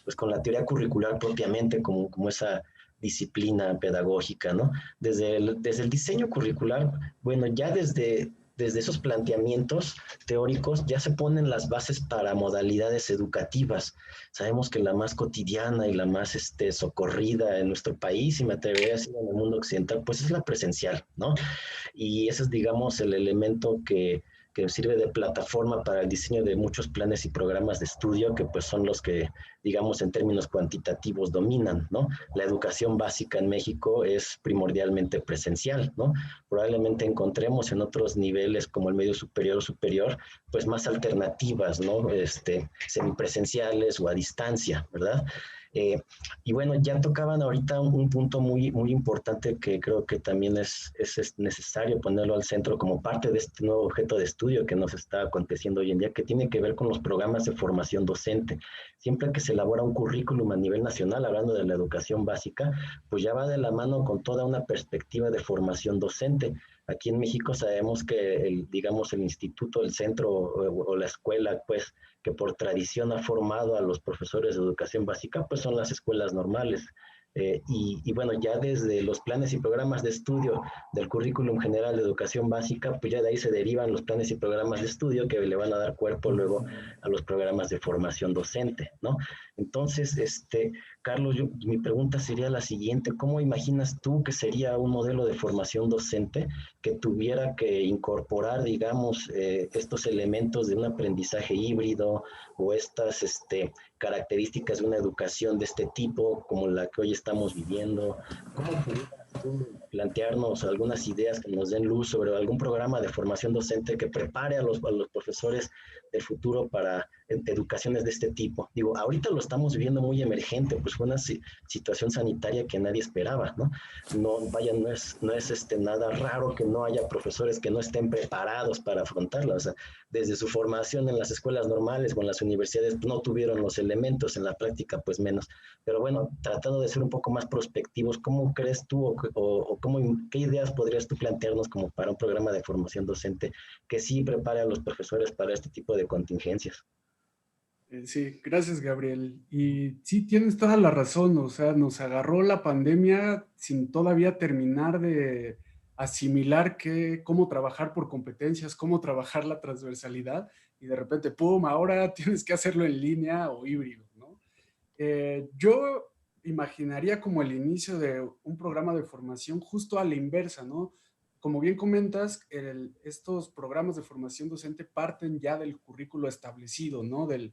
Speaker 4: pues, con la teoría curricular propiamente, como esa disciplina pedagógica, ¿no? Desde el diseño curricular, bueno, ya desde esos planteamientos teóricos ya se ponen las bases para modalidades educativas. Sabemos que la más cotidiana y la más socorrida en nuestro país, y me atrevería a decir en el mundo occidental, pues es la presencial, ¿no? Y ese es, digamos, el elemento que sirve de plataforma para el diseño de muchos planes y programas de estudio, que pues son los que, digamos, en términos cuantitativos dominan, ¿no? La educación básica en México es primordialmente presencial, ¿no? Probablemente encontremos en otros niveles como el medio superior o superior, pues más alternativas, ¿no? Semipresenciales o a distancia, ¿verdad? Eh, y bueno, ya tocaban ahorita un punto muy importante que creo que también es necesario ponerlo al centro como parte de este nuevo objeto de estudio que nos está aconteciendo hoy en día, que tiene que ver con los programas de formación docente. Siempre que se elabora un currículum a nivel nacional, hablando de la educación básica, pues ya va de la mano con toda una perspectiva de formación docente. Aquí en México sabemos que, digamos, el instituto, el centro o la escuela, pues, que por tradición ha formado a los profesores de educación básica, pues son las escuelas normales. Y bueno, ya desde los planes y programas de estudio del currículum general de educación básica, pues ya de ahí se derivan los planes y programas de estudio que le van a dar cuerpo luego a los programas de formación docente, ¿no? Entonces, Carlos, mi pregunta sería la siguiente: ¿cómo imaginas tú que sería un modelo de formación docente que tuviera que incorporar, digamos, estos elementos de un aprendizaje híbrido o estas características de una educación de este tipo, como la que hoy estamos viviendo? ¿Cómo pudieras tú plantearnos algunas ideas que nos den luz sobre algún programa de formación docente que prepare a los profesores del futuro para educaciones de este tipo? Digo, ahorita lo estamos viviendo muy emergente, pues fue una situación sanitaria que nadie esperaba, ¿no? No, vaya, no es nada raro que no haya profesores que no estén preparados para afrontarla. O sea, desde su formación en las escuelas normales o en las universidades no tuvieron los elementos, en la práctica pues menos. Pero bueno, tratando de ser un poco más prospectivos, ¿cómo crees tú qué ideas podrías tú plantearnos como para un programa de formación docente que sí prepare a los profesores para este tipo de contingencias?
Speaker 3: Sí, gracias, Gabriel. Y sí, tienes toda la razón. O sea, nos agarró la pandemia sin todavía terminar asimilar cómo trabajar por competencias, cómo trabajar la transversalidad, y de repente, ¡pum!, ahora tienes que hacerlo en línea o híbrido, ¿no? Yo imaginaría como el inicio de un programa de formación justo a la inversa, ¿no? Como bien comentas, estos programas de formación docente parten ya del currículo establecido, ¿no? Del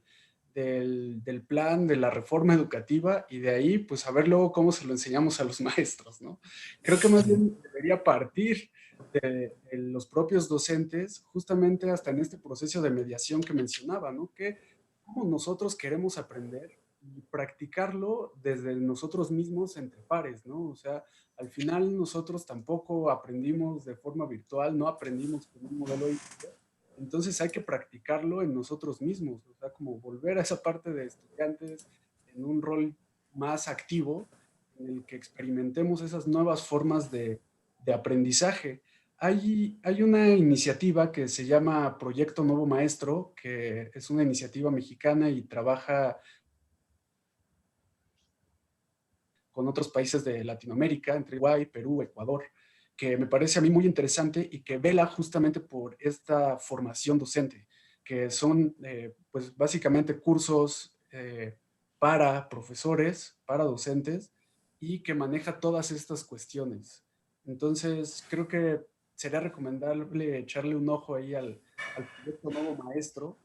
Speaker 3: plan de la reforma educativa, y de ahí, pues, a ver luego cómo se lo enseñamos a los maestros, ¿no? Creo que más bien debería partir de los propios docentes, justamente hasta en este proceso de mediación que mencionaba, ¿no? Que cómo nosotros queremos aprender y practicarlo desde nosotros mismos entre pares, ¿no? O sea, al final nosotros tampoco aprendimos de forma virtual, no aprendimos con un modelo híbrido, entonces hay que practicarlo en nosotros mismos, o sea, como volver a esa parte de estudiantes en un rol más activo, en el que experimentemos esas nuevas formas de aprendizaje. Hay una iniciativa que se llama Proyecto Nuevo Maestro, que es una iniciativa mexicana y trabaja con otros países de Latinoamérica, entre Uruguay, Perú, Ecuador, que me parece a mí muy interesante y que vela justamente por esta formación docente, que son pues básicamente cursos para profesores, para docentes, y que maneja todas estas cuestiones. Entonces, creo que sería recomendable echarle un ojo ahí al proyecto Nuevo Maestro,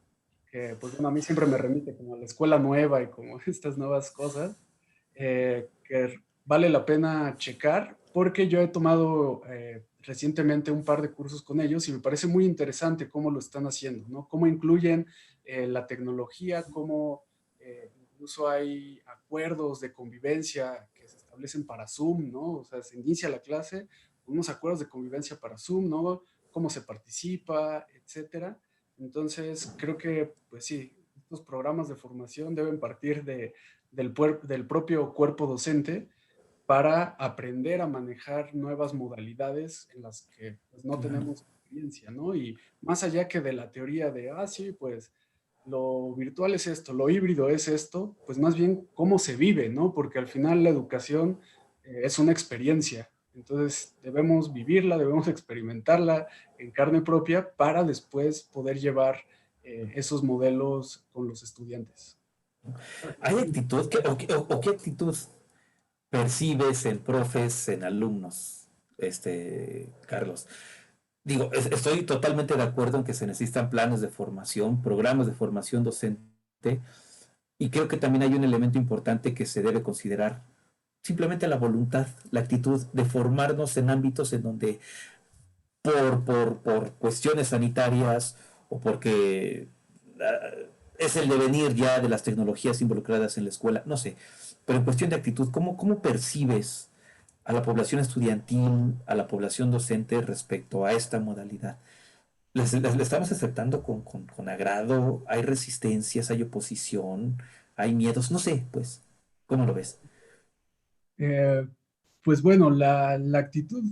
Speaker 3: que pues bueno, a mí siempre me remite como a la escuela nueva y como estas nuevas cosas, que vale la pena checar, porque yo he tomado recientemente un par de cursos con ellos y me parece muy interesante cómo lo están haciendo, ¿no? Cómo incluyen la tecnología, cómo incluso hay acuerdos de convivencia que se establecen para Zoom, ¿no? O sea, se inicia la clase con unos acuerdos de convivencia para Zoom, ¿no? Cómo se participa, etcétera. Entonces, creo que, pues sí, estos programas de formación deben partir del propio cuerpo docente para aprender a manejar nuevas modalidades en las que pues, no
Speaker 2: Claro.
Speaker 3: tenemos experiencia, ¿no? Y más allá que de la teoría de, sí, pues lo virtual es esto, lo híbrido es esto, pues más bien cómo se vive, ¿no? Porque al final la educación es una experiencia. Entonces debemos vivirla, debemos experimentarla en carne propia para después poder llevar esos modelos con los estudiantes.
Speaker 2: ¿Hay actitud o qué actitud percibes en profes, en alumnos, Carlos? Digo, estoy totalmente de acuerdo en que se necesitan planes de formación, programas de formación docente, y creo que también hay un elemento importante que se debe considerar, simplemente la voluntad, la actitud de formarnos en ámbitos en donde por cuestiones sanitarias o porque es el devenir ya de las tecnologías involucradas en la escuela, no sé, pero en cuestión de actitud, ¿cómo percibes a la población estudiantil, a la población docente respecto a esta modalidad? ¿Le estamos aceptando con agrado? ¿Hay resistencias? ¿Hay oposición? ¿Hay miedos? No sé, pues, ¿cómo lo ves?
Speaker 3: Eh, pues bueno, la actitud,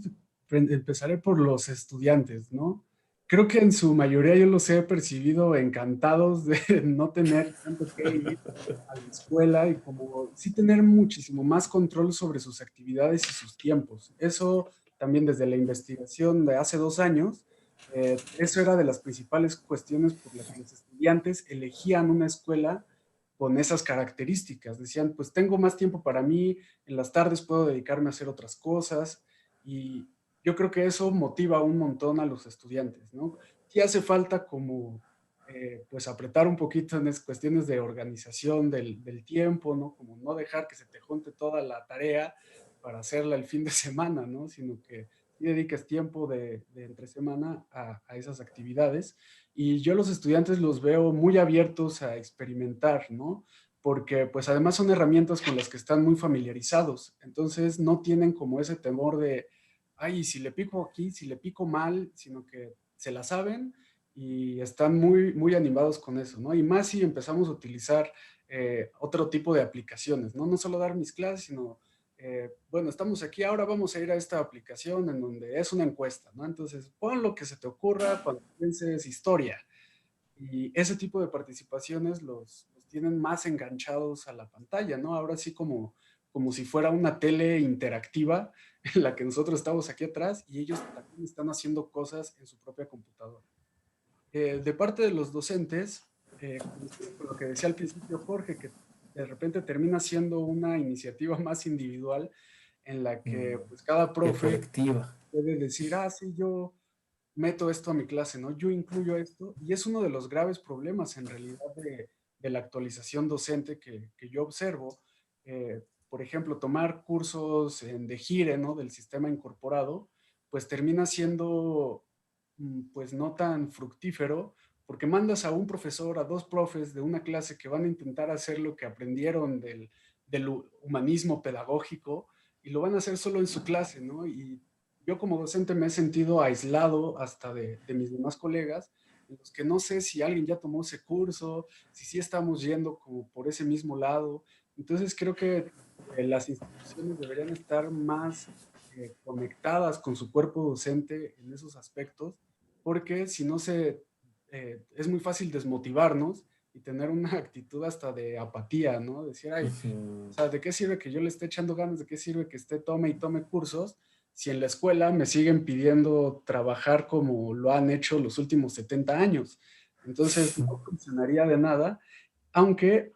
Speaker 3: empezaré por los estudiantes, ¿no? Creo que en su mayoría yo los he percibido encantados de no tener tanto que ir a la escuela y como sí tener muchísimo más control sobre sus actividades y sus tiempos. Eso también desde la investigación de hace 2 años, eso era de las principales cuestiones por las que los estudiantes elegían una escuela con esas características. Decían, pues tengo más tiempo para mí, en las tardes puedo dedicarme a hacer otras cosas, y yo creo que eso motiva un montón a los estudiantes, ¿no? Sí hace falta como, pues apretar un poquito en esas cuestiones de organización del tiempo, ¿no? Como no dejar que se te junte toda la tarea para hacerla el fin de semana, ¿no? Sino que sí dediques tiempo de entre semana a esas actividades. Y yo los estudiantes los veo muy abiertos a experimentar, ¿no? Porque pues además son herramientas con las que están muy familiarizados, entonces no tienen como ese temor de, ay, si le pico aquí, si le pico mal, sino que se la saben y están muy, muy animados con eso, ¿no? Y más si empezamos a utilizar otro tipo de aplicaciones, ¿no? No solo dar mis clases, sino, bueno, estamos aquí, ahora vamos a ir a esta aplicación en donde es una encuesta, ¿no? Entonces, pon lo que se te ocurra cuando pienses historia. Y ese tipo de participaciones los tienen más enganchados a la pantalla, ¿no? Ahora sí como si fuera una tele interactiva en la que nosotros estamos aquí atrás y ellos también están haciendo cosas en su propia computadora. De parte de los docentes, coincido con lo que decía al principio Jorge, que de repente termina siendo una iniciativa más individual en la que pues cada
Speaker 2: Qué
Speaker 3: profe
Speaker 2: colectiva.
Speaker 3: puede decir, ah, sí, yo meto esto a mi clase, ¿no? Yo incluyo esto, y es uno de los graves problemas en realidad de la actualización docente que yo observo. Por ejemplo, tomar cursos de Gire, ¿no? Del sistema incorporado, pues termina siendo, pues no tan fructífero, porque mandas a un profesor, a dos profes de una clase que van a intentar hacer lo que aprendieron del humanismo pedagógico, y lo van a hacer solo en su clase, ¿no? Y yo como docente me he sentido aislado hasta de mis demás colegas, en los que no sé si alguien ya tomó ese curso, si sí estamos yendo como por ese mismo lado. Entonces creo que las instituciones deberían estar más conectadas con su cuerpo docente en esos aspectos, porque si no es muy fácil desmotivarnos y tener una actitud hasta de apatía, ¿no? Decir, ay, o sea, ¿de qué sirve que yo le esté echando ganas? ¿De qué sirve que esté tome y tome cursos si en la escuela me siguen pidiendo trabajar como lo han hecho los últimos 70 años? Entonces, no funcionaría de nada, aunque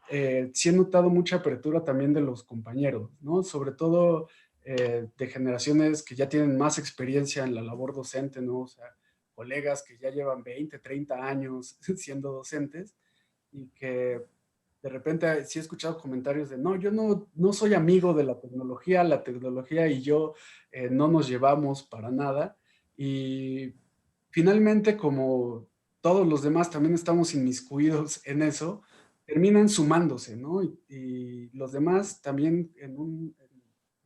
Speaker 3: sí he notado mucha apertura también de los compañeros, ¿no? Sobre todo de generaciones que ya tienen más experiencia en la labor docente, ¿no? O sea, colegas que ya llevan 20, 30 años siendo docentes y que de repente sí he escuchado comentarios de, no, yo no soy amigo de la tecnología y yo no nos llevamos para nada. Y finalmente, como todos los demás también estamos inmiscuidos en eso, terminan sumándose, ¿no? Y los demás también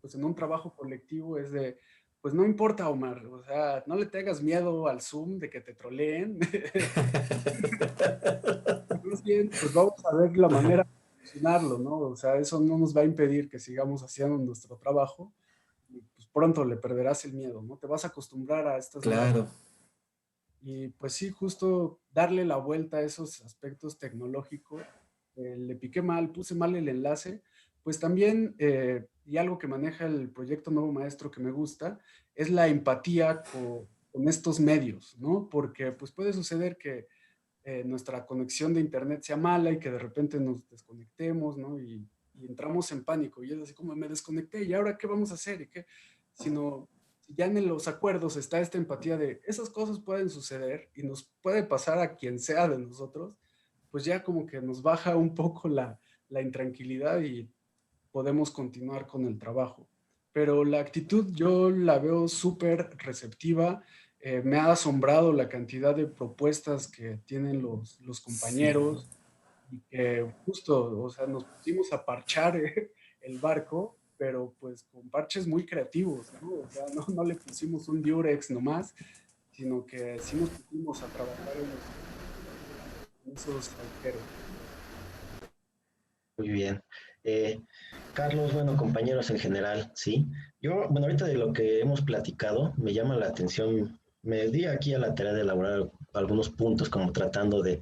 Speaker 3: pues en un trabajo colectivo es de, pues no importa, Omar, o sea, no le tengas miedo al Zoom de que te troleen. Más bien, pues vamos a ver la manera de solucionarlo, ¿no? O sea, eso no nos va a impedir que sigamos haciendo nuestro trabajo y pues pronto le perderás el miedo, ¿no? Te vas a acostumbrar a estas nuevas.
Speaker 2: Claro.
Speaker 3: Y pues sí, justo darle la vuelta a esos aspectos tecnológicos. Le piqué mal, puse mal el enlace, pues también, y algo que maneja el proyecto Nuevo Maestro que me gusta, es la empatía con estos medios, ¿no? Porque pues puede suceder que nuestra conexión de internet sea mala y que de repente nos desconectemos, ¿no? Y entramos en pánico y es así como me desconecté y ahora qué vamos a hacer y qué, sino si ya en los acuerdos está esta empatía de esas cosas pueden suceder y nos puede pasar a quien sea de nosotros, pues ya como que nos baja un poco la intranquilidad y podemos continuar con el trabajo. Pero la actitud yo la veo súper receptiva. Me ha asombrado la cantidad de propuestas que tienen los
Speaker 2: Sí.
Speaker 3: compañeros y que justo, o sea, nos pusimos a parchar el barco, pero pues con parches muy creativos, ¿no? O sea, no le pusimos un diurex nomás, sino que sí nos pusimos a trabajar en esos agujeros.
Speaker 4: Muy bien. Eh, Carlos, bueno, compañeros en general, sí. Yo, bueno, ahorita de lo que hemos platicado, me llama la atención, me di aquí a la tarea de elaborar algunos puntos, como tratando de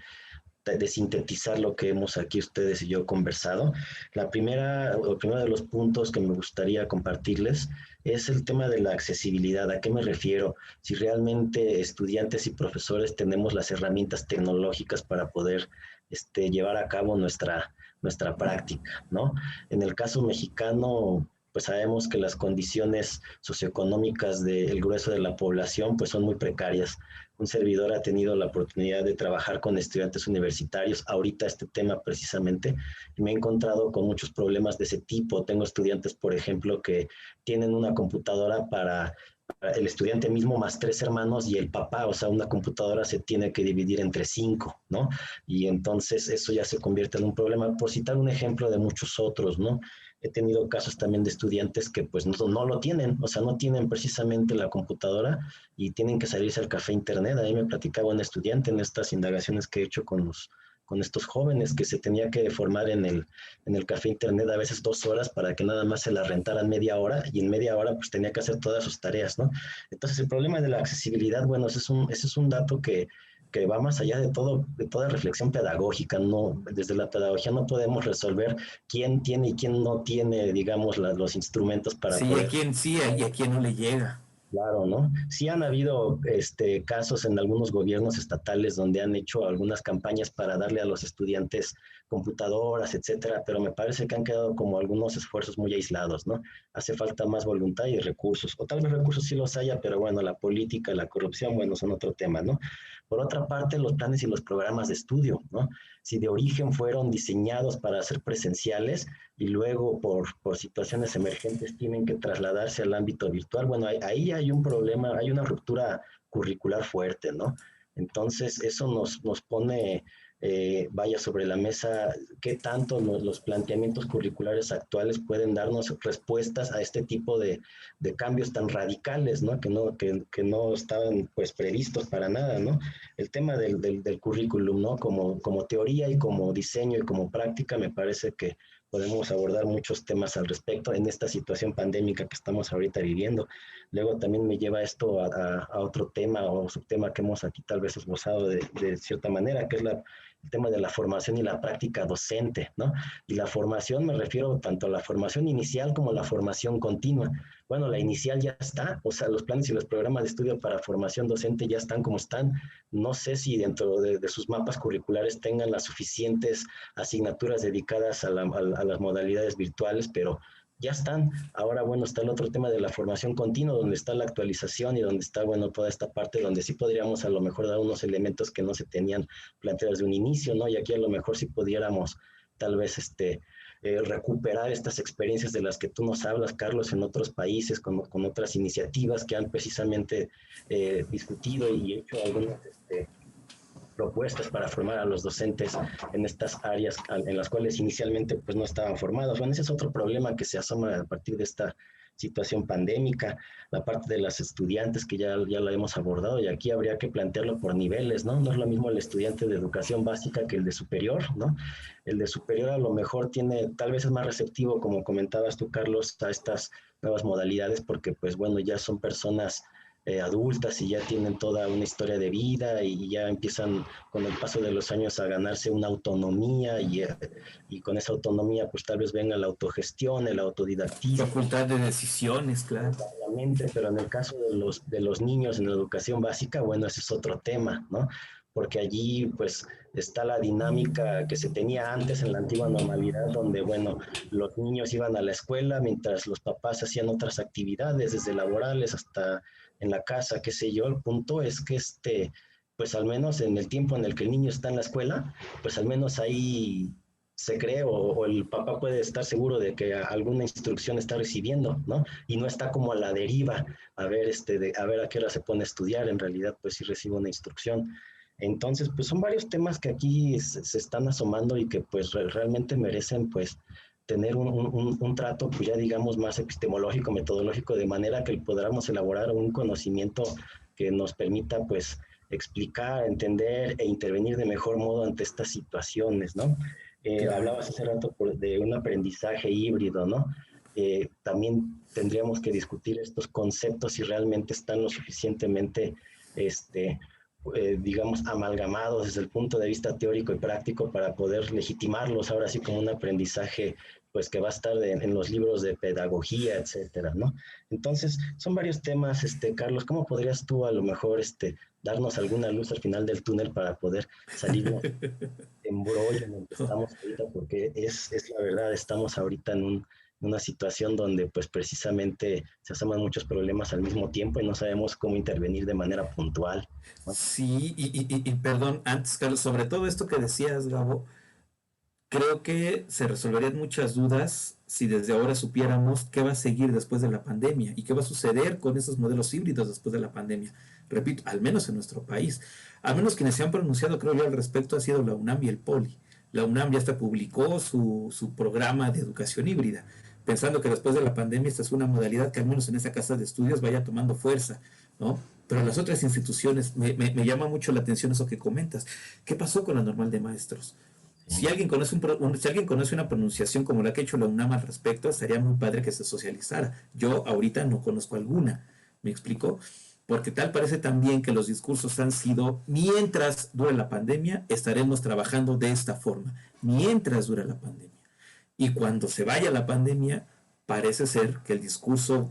Speaker 4: sintetizar lo que hemos aquí ustedes y yo conversado. El primero de los puntos que me gustaría compartirles es el tema de la accesibilidad. ¿A qué me refiero? Si realmente estudiantes y profesores tenemos las herramientas tecnológicas para poder llevar a cabo nuestra práctica, ¿no? En el caso mexicano, pues sabemos que las condiciones socioeconómicas del grueso de la población pues son muy precarias. Un servidor ha tenido la oportunidad de trabajar con estudiantes universitarios, ahorita este tema precisamente, y me he encontrado con muchos problemas de ese tipo. Tengo estudiantes, por ejemplo, que tienen una computadora para el estudiante mismo más tres hermanos y el papá, o sea, una computadora se tiene que dividir entre cinco, ¿no? Y entonces eso ya se convierte en un problema. Por citar un ejemplo de muchos otros, ¿no? He tenido casos también de estudiantes que pues no lo tienen, o sea, no tienen precisamente la computadora y tienen que salirse al café internet. A mí me platicaba un estudiante en estas indagaciones que he hecho con estos jóvenes que se tenía que formar en el café internet a veces 2 horas para que nada más se la rentaran media hora y en media hora pues tenía que hacer todas sus tareas, ¿no? Entonces el problema de la accesibilidad, bueno, ese es un dato que que va más allá de todo, de toda reflexión pedagógica. No, desde la pedagogía no podemos resolver quién tiene y quién no tiene, digamos, los instrumentos para
Speaker 2: Sí, a
Speaker 4: poder.
Speaker 2: quien sí y a quien no le llega.
Speaker 4: Claro, ¿no? Sí han habido casos en algunos gobiernos estatales donde han hecho algunas campañas para darle a los estudiantes computadoras, etcétera, pero me parece que han quedado como algunos esfuerzos muy aislados, ¿no? Hace falta más voluntad y recursos, o tal vez recursos sí los haya, pero bueno, la política, la corrupción, bueno, son otro tema, ¿no? Por otra parte, los planes y los programas de estudio, ¿no? Si de origen fueron diseñados para ser presenciales, y luego por situaciones emergentes tienen que trasladarse al ámbito virtual, bueno, ahí hay un problema, hay una ruptura curricular fuerte, ¿no? Entonces, eso nos pone, vaya, sobre la mesa qué tanto los planteamientos curriculares actuales pueden darnos respuestas a este tipo de cambios tan radicales, ¿no? Que no estaban pues previstos para nada, ¿no? El tema del currículum, ¿no? Como teoría y como diseño y como práctica, me parece que podemos abordar muchos temas al respecto en esta situación pandémica que estamos ahorita viviendo. Luego también me lleva esto a otro tema o subtema que hemos aquí tal vez esbozado de cierta manera, que es el tema de la formación y la práctica docente, ¿no? Y la formación me refiero tanto a la formación inicial como a la formación continua. Bueno, la inicial ya está, o sea, los planes y los programas de estudio para formación docente ya están como están. No sé si dentro de sus mapas curriculares tengan las suficientes asignaturas dedicadas a las modalidades virtuales, pero ya están. Ahora, bueno, está el otro tema de la formación continua, donde está la actualización y donde está, bueno, toda esta parte donde sí podríamos a lo mejor dar unos elementos que no se tenían planteados de un inicio, ¿no? Y aquí a lo mejor sí pudiéramos tal vez recuperar estas experiencias de las que tú nos hablas, Carlos, en otros países, con otras iniciativas que han precisamente discutido y hecho algunas propuestas para formar a los docentes en estas áreas en las cuales inicialmente pues no estaban formados. Bueno, ese es otro problema que se asoma a partir de esta situación pandémica, la parte de las estudiantes que ya la hemos abordado y aquí habría que plantearlo por niveles, ¿no? No es lo mismo el estudiante de educación básica que el de superior, ¿no? El de superior a lo mejor tal vez es más receptivo, como comentabas tú, Carlos, a estas nuevas modalidades porque pues bueno, ya son personas adultas y ya tienen toda una historia de vida y ya empiezan con el paso de los años a ganarse una autonomía y con esa autonomía pues tal vez venga la autogestión, el autodidactismo.
Speaker 2: Facultad de decisiones, claro.
Speaker 4: Pero en el caso de los niños en la educación básica, bueno, ese es otro tema, ¿no? Porque allí pues está la dinámica que se tenía antes en la antigua normalidad, donde, bueno, los niños iban a la escuela mientras los papás hacían otras actividades, desde laborales hasta en la casa, qué sé yo. El punto es que pues al menos en el tiempo en el que el niño está en la escuela, pues al menos ahí se cree o el papá puede estar seguro de que alguna instrucción está recibiendo, ¿no? Y no está como a la deriva, a ver, a ver a qué hora se pone a estudiar, en realidad pues sí recibe una instrucción. Entonces, pues son varios temas que aquí se están asomando y que pues realmente merecen pues tener un trato, pues ya digamos, más epistemológico, metodológico, de manera que podamos elaborar un conocimiento que nos permita pues explicar, entender e intervenir de mejor modo ante estas situaciones, ¿no?
Speaker 2: Claro.
Speaker 4: Hablabas hace rato de un aprendizaje híbrido, ¿no? También tendríamos que discutir estos conceptos si realmente están lo suficientemente, digamos, amalgamados desde el punto de vista teórico y práctico para poder legitimarlos ahora sí como un aprendizaje pues que va a estar en los libros de pedagogía, etcétera, ¿no? Entonces, son varios temas, Carlos, ¿cómo podrías tú a lo mejor darnos alguna luz al final del túnel para poder salirnos de embrollo en el que estamos ahorita? Porque es la verdad, estamos ahorita en una situación donde pues precisamente se asoman muchos problemas al mismo tiempo y no sabemos cómo intervenir de manera puntual, ¿no?
Speaker 2: Sí, y perdón, antes, Carlos, sobre todo esto que decías, Gabo, creo que se resolverían muchas dudas si desde ahora supiéramos qué va a seguir después de la pandemia y qué va a suceder con esos modelos híbridos después de la pandemia. Repito, al menos en nuestro país. Al menos quienes se han pronunciado, creo yo, al respecto ha sido la UNAM y el POLI. La UNAM ya hasta publicó su programa de educación híbrida, pensando que después de la pandemia esta es una modalidad que al menos en esa casa de estudios vaya tomando fuerza, ¿no? Pero las otras instituciones, me llama mucho la atención eso que comentas. ¿Qué pasó con la normal de maestros? Si alguien conoce si alguien conoce una pronunciación como la que ha hecho la UNAM al respecto, estaría muy padre que se socializara. Yo ahorita no conozco alguna, ¿me explico? porque tal parece también que los discursos han sido, mientras dure la pandemia, estaremos trabajando de esta forma, mientras dura la pandemia. Y cuando se vaya la pandemia, parece ser que el discurso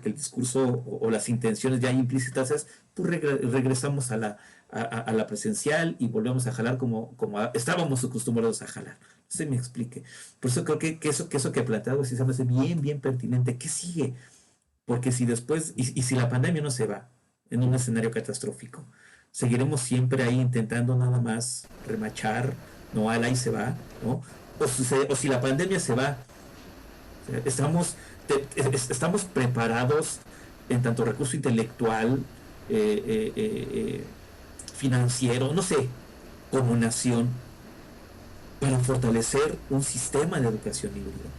Speaker 2: o las intenciones ya implícitas es, pues regresamos a la presencial y volvemos a jalar como estábamos acostumbrados a jalar. No se me explique. Por eso creo que eso que planteado sí se me hace bien, bien pertinente. ¿Qué sigue? Porque si después, y si la pandemia no se va en un escenario catastrófico, seguiremos siempre ahí intentando nada más remachar, no, ahí se va, ¿no? O si la pandemia se va, estamos, estamos preparados en tanto recurso intelectual, eh, eh, eh, eh, financiero, no sé, como nación, para fortalecer un sistema de educación híbrida.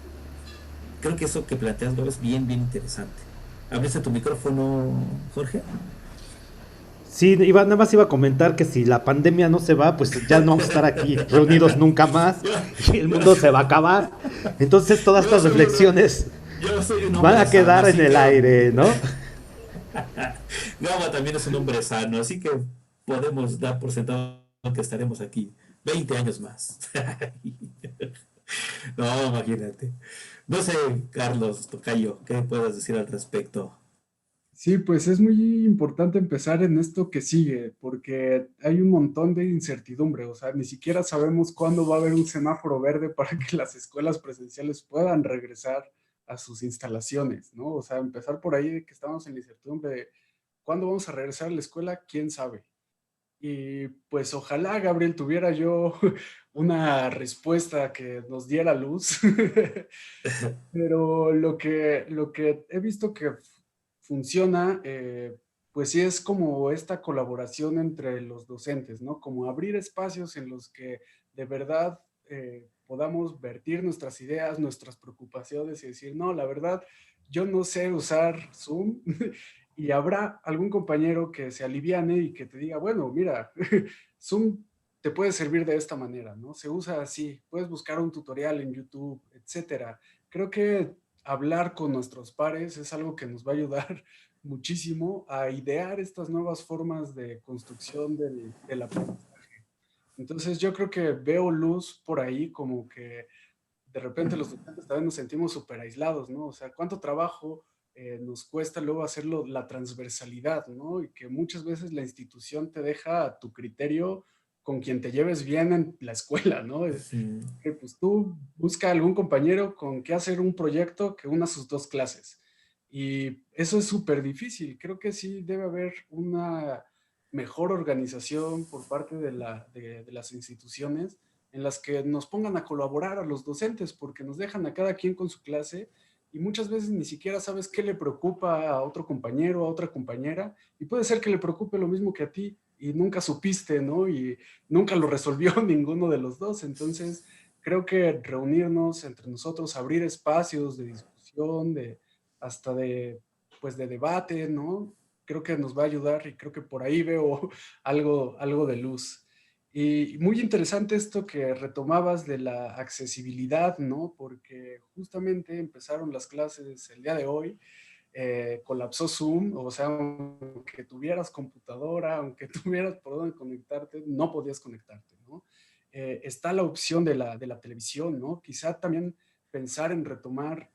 Speaker 2: Creo que eso que planteas, Bob, es bien, bien interesante. ¿Abres tu micrófono, Jorge?
Speaker 1: Sí, nada más iba a comentar que si la pandemia no se va, pues ya no vamos a estar aquí reunidos nunca más y el mundo se va a acabar. Entonces todas estas reflexiones van a quedar en el aire, ¿no?
Speaker 2: Gama también es un hombre sano, así que podemos dar por sentado que estaremos aquí 20 años más. No, imagínate. No sé, Carlos Tocayo, ¿qué puedas decir al respecto?
Speaker 3: Sí, pues es muy importante empezar en esto que sigue, porque hay un montón de incertidumbre, o sea, ni siquiera sabemos cuándo va a haber un semáforo verde para que las escuelas presenciales puedan regresar a sus instalaciones, ¿no? O sea, empezar por ahí de que estamos en la incertidumbre de cuándo vamos a regresar a la escuela, quién sabe. Y pues ojalá, Gabriel, tuviera yo una respuesta que nos diera luz, pero lo que he visto que funciona, pues sí es como esta colaboración entre los docentes, ¿no? Como abrir espacios en los que de verdad podamos vertir nuestras ideas, nuestras preocupaciones y decir, no, la verdad, yo no sé usar Zoom y habrá algún compañero que se aliviane y que te diga, bueno, mira, Zoom te puede servir de esta manera, ¿no? Se usa así, puedes buscar un tutorial en YouTube, etcétera. Creo que hablar con nuestros pares es algo que nos va a ayudar muchísimo a idear estas nuevas formas de construcción del aprendizaje. Entonces yo creo que veo luz por ahí como que de repente los docentes también nos sentimos súper aislados, ¿no? O sea, cuánto trabajo nos cuesta luego hacerlo, la transversalidad, ¿no? Y que muchas veces la institución te deja a tu criterio con quien te lleves bien en la escuela, ¿no?
Speaker 2: Sí.
Speaker 3: Que pues tú busca algún compañero con que hacer un proyecto que una sus dos clases. Y eso es súper difícil. Creo que sí debe haber una mejor organización por parte de las instituciones en las que nos pongan a colaborar a los docentes porque nos dejan a cada quien con su clase y muchas veces ni siquiera sabes qué le preocupa a otro compañero, a otra compañera y puede ser que le preocupe lo mismo que a ti y nunca supiste, ¿no? Y nunca lo resolvió ninguno de los dos. Entonces, creo que reunirnos entre nosotros, abrir espacios de discusión, hasta pues de debate, ¿no? Creo que nos va a ayudar y creo que por ahí veo algo de luz. Y muy interesante esto que retomabas de la accesibilidad, ¿no? Porque justamente empezaron las clases el día de hoy, colapsó Zoom, o sea, aunque tuvieras computadora, aunque tuvieras por dónde conectarte, no podías conectarte, ¿no? Está la opción de la televisión, ¿no? Quizá también pensar en retomar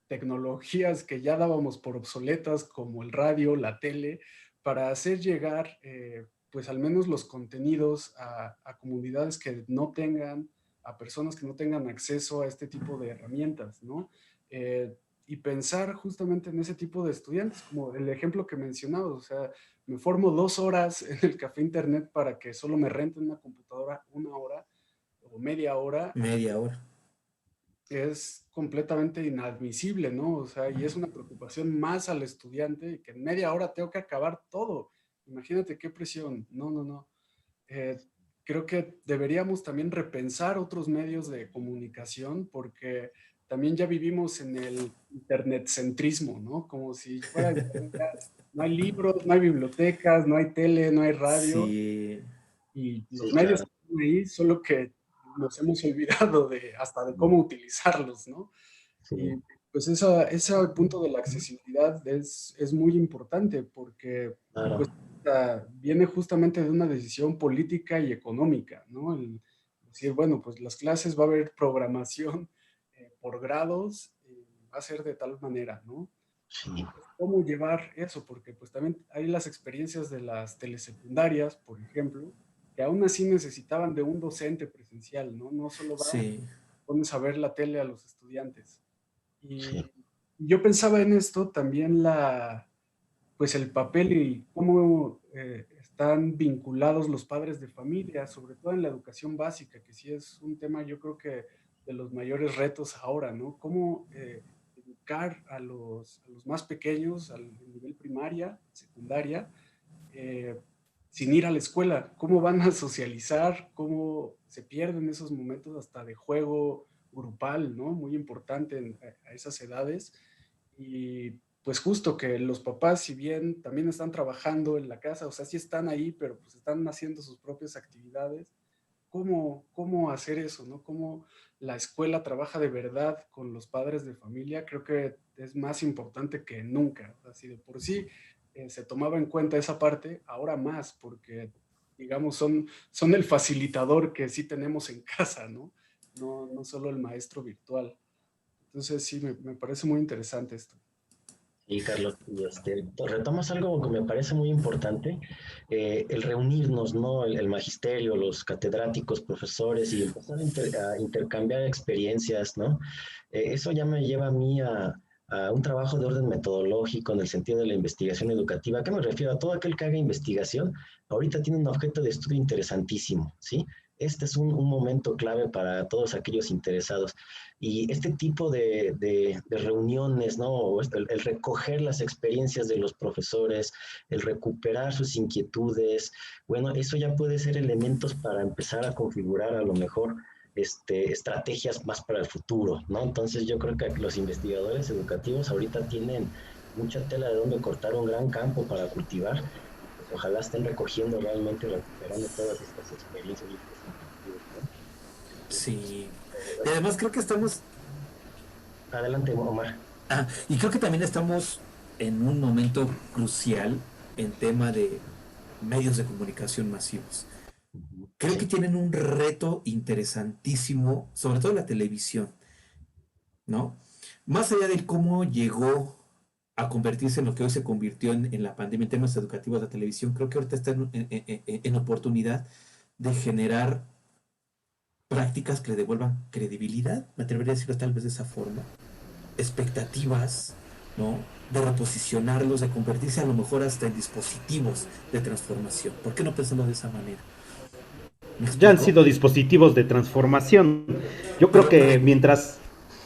Speaker 3: tecnologías que ya dábamos por obsoletas, como el radio, la tele, para hacer llegar, pues al menos los contenidos a comunidades que no tengan, a personas que no tengan acceso a este tipo de herramientas, ¿no? Y pensar justamente en ese tipo de estudiantes, como el ejemplo que mencionabas, o sea, me formo 2 horas en el café internet para que solo me renten una computadora 1 hora o media hora,
Speaker 2: Media hora.
Speaker 3: es completamente inadmisible, ¿no? O sea, y es una preocupación más al estudiante y que en media hora tengo que acabar todo. Imagínate qué presión. No, no, no. Eh, Creo que deberíamos también repensar otros medios de comunicación porque también ya vivimos en el internetcentrismo, ¿no? Como si fuera internet, no hay libros, no hay bibliotecas, no hay tele, no hay radio
Speaker 2: Sí.
Speaker 3: y los
Speaker 4: Sí,
Speaker 3: medios
Speaker 4: claro.
Speaker 3: están ahí, solo que nos hemos olvidado hasta de cómo utilizarlos, ¿no? Y
Speaker 4: Sí.
Speaker 3: Pues ese punto de la accesibilidad es muy importante porque
Speaker 4: Claro,
Speaker 3: pues, viene justamente de una decisión política y económica, ¿no? El decir, bueno, pues las clases va a haber programación por grados, va a ser de tal manera, ¿no? Y
Speaker 4: sí,
Speaker 3: pues, ¿cómo llevar eso? Porque pues también hay las experiencias de las telesecundarias, por ejemplo, que aún así necesitaban de un docente presencial, ¿no? No solo va,
Speaker 2: Sí,
Speaker 3: pones a ver la tele a los estudiantes.
Speaker 4: sí,
Speaker 3: Y yo pensaba en esto también pues el papel y cómo están vinculados los padres de familia, sobre todo en la educación básica, que sí es un tema yo creo que de los mayores retos ahora, ¿no? Cómo educar a los más pequeños, al nivel primaria, secundaria, eh, sin ir a la escuela, cómo van a socializar, cómo se pierden esos momentos hasta de juego grupal, ¿no? Muy importante a esas edades. Y pues justo que los papás, si bien también están trabajando en la casa, o sea, sí están ahí, pero pues están haciendo sus propias actividades, cómo hacer eso, ¿no? Cómo la escuela trabaja de verdad con los padres de familia, creo que es más importante que nunca. Así de por sí se tomaba en cuenta esa parte, ahora más, porque, digamos, son el facilitador que sí tenemos en casa, ¿no? No solo el maestro virtual. Entonces, sí, me parece muy interesante esto.
Speaker 4: sí, Carlos. Y retomas algo que me parece muy importante, el reunirnos, ¿no? El magisterio, los catedráticos, profesores y empezar a intercambiar experiencias, ¿no? Eso ya me lleva a mí a un trabajo de orden metodológico en el sentido de la investigación educativa. ¿A qué me refiero? A todo aquel que haga investigación, ahorita tiene un objeto de estudio interesantísimo, ¿sí? Este es un momento clave para todos aquellos interesados. Y este tipo de reuniones, ¿no? El recoger las experiencias de los profesores, el recuperar sus inquietudes, bueno, eso ya puede ser elementos para empezar a configurar a lo mejor estrategias más para el futuro, ¿no? Entonces yo creo que los investigadores educativos ahorita tienen mucha tela de donde cortar, un gran campo para cultivar, y pues ojalá estén recogiendo realmente y recuperando todas estas experiencias y estas inquietudes, ¿no?
Speaker 2: sí. Y además creo que estamos,
Speaker 4: Adelante, Omar.
Speaker 2: y creo que también estamos en un momento crucial en tema de medios de comunicación masivos. Creo que
Speaker 4: Sí,
Speaker 2: tienen un reto interesantísimo, sobre todo la televisión, ¿no? Más allá de cómo llegó a convertirse en lo que hoy se convirtió en la pandemia en temas educativos de la televisión, creo que ahorita está en oportunidad de generar prácticas que le devuelvan credibilidad, me atrevería a decirlo tal vez de esa forma, expectativas, ¿no? De reposicionarlos, de convertirse a lo mejor hasta en dispositivos de transformación. ¿Por qué no pensarlo de esa manera? ¿Me
Speaker 1: Ya han
Speaker 2: explico?
Speaker 1: sido dispositivos de transformación. Yo creo
Speaker 2: Pero,
Speaker 1: que mientras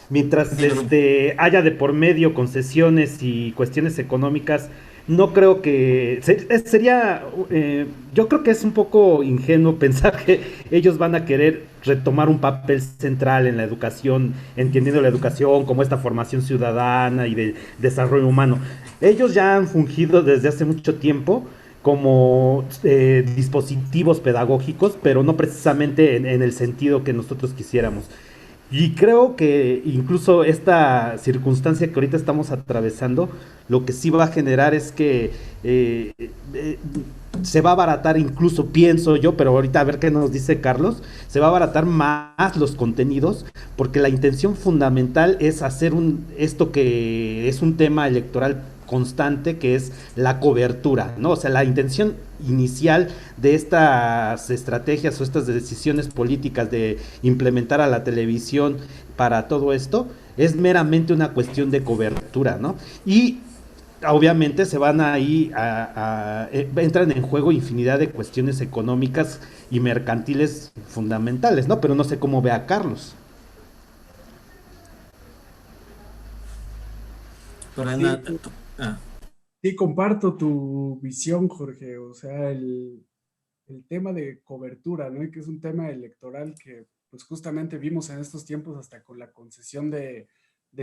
Speaker 2: dime, dime.
Speaker 1: haya de por medio concesiones y cuestiones económicas, no creo que sería, yo creo que es un poco ingenuo pensar que ellos van a querer retomar un papel central en la educación, entendiendo la educación como esta formación ciudadana y de desarrollo humano. Ellos ya han fungido desde hace mucho tiempo como dispositivos pedagógicos, pero no precisamente en el sentido que nosotros quisiéramos. Y creo que incluso esta circunstancia que ahorita estamos atravesando, lo que sí va a generar es que se va a abaratar, incluso pienso yo, pero ahorita a ver qué nos dice Carlos, se va a abaratar más los contenidos, porque la intención fundamental es hacer esto que es un tema electoral constante, que es la cobertura, ¿no? O sea, la intención inicial de estas estrategias o estas decisiones políticas de implementar a la televisión para todo esto es meramente una cuestión de cobertura, ¿no? Y obviamente se van ahí entran en juego infinidad de cuestiones económicas y mercantiles fundamentales, ¿no? Pero no sé cómo ve a Carlos.
Speaker 2: Pero
Speaker 3: Sí,
Speaker 2: Ana, ah,
Speaker 3: sí, comparto tu visión, Jorge. O sea, el tema de cobertura, ¿no? Y que es un tema electoral que, pues justamente vimos en estos tiempos hasta con la concesión de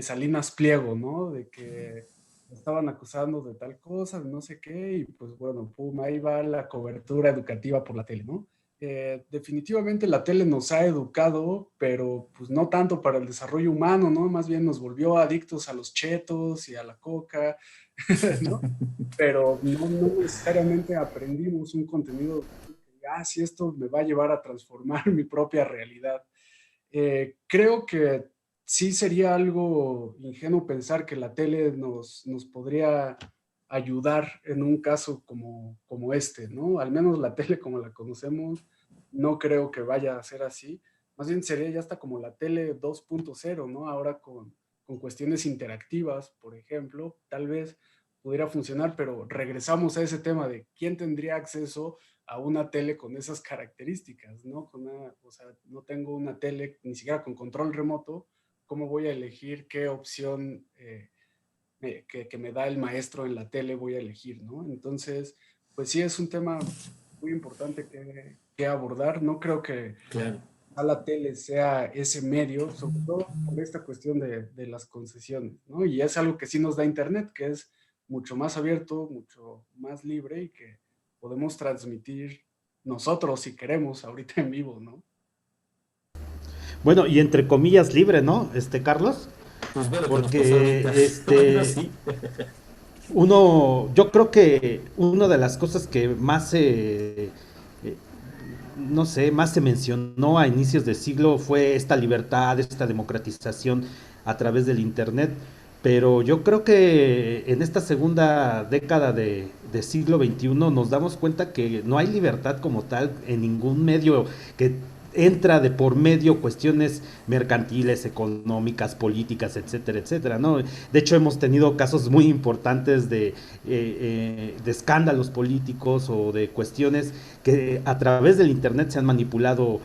Speaker 3: Salinas Pliego, ¿no? De que estaban acusando de tal cosa, de no sé qué, y pues bueno, pum, ahí va la cobertura educativa por la tele, ¿no? definitivamente la tele nos ha educado, pero pues no tanto para el desarrollo humano, ¿no? Más bien nos volvió adictos a los chetos y a la coca, ¿no? Pero no necesariamente aprendimos un contenido que, sí, esto me va a llevar a transformar mi propia realidad. Creo que sí sería algo ingenuo pensar que la tele nos podría ayudar en un caso como este, ¿no? Al menos la tele como la conocemos, no creo que vaya a ser así. Más bien sería ya hasta como la tele 2.0, ¿no? Ahora con cuestiones interactivas, por ejemplo, tal vez pudiera funcionar, pero regresamos a ese tema de quién tendría acceso a una tele con esas características, ¿no? O sea, no tengo una tele ni siquiera con control remoto, ¿cómo voy a elegir qué opción que me da el maestro en la tele voy a elegir, ¿no? Entonces, pues sí es un tema muy importante que abordar. No creo que
Speaker 2: Claro.
Speaker 3: a la tele sea ese medio, sobre todo por esta cuestión de las concesiones, ¿no? Y es algo que sí nos da Internet, que es mucho más abierto, mucho más libre y que podemos transmitir nosotros si queremos ahorita en vivo, ¿no?
Speaker 1: Bueno, y entre comillas libre, ¿no? Carlos,
Speaker 2: Pues ve lo que nos pasó ahorita.
Speaker 1: porque
Speaker 2: Bueno, sí.
Speaker 1: yo creo que una de las cosas que más no sé, más se mencionó a inicios de siglo fue esta libertad, esta democratización a través del Internet. Pero yo creo que en esta segunda década de siglo XXI nos damos cuenta que no hay libertad como tal en ningún medio, que entra de por medio cuestiones mercantiles, económicas, políticas, etcétera, etcétera, ¿no? De hecho, hemos tenido casos muy importantes de escándalos políticos o de cuestiones que a través del Internet se han manipulado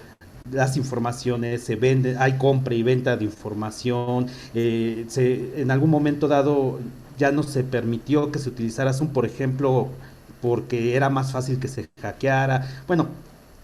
Speaker 1: las informaciones, se vende, hay compra y venta de información, en algún momento dado ya no se permitió que se utilizara Zoom, por ejemplo, porque era más fácil que se hackeara. Bueno,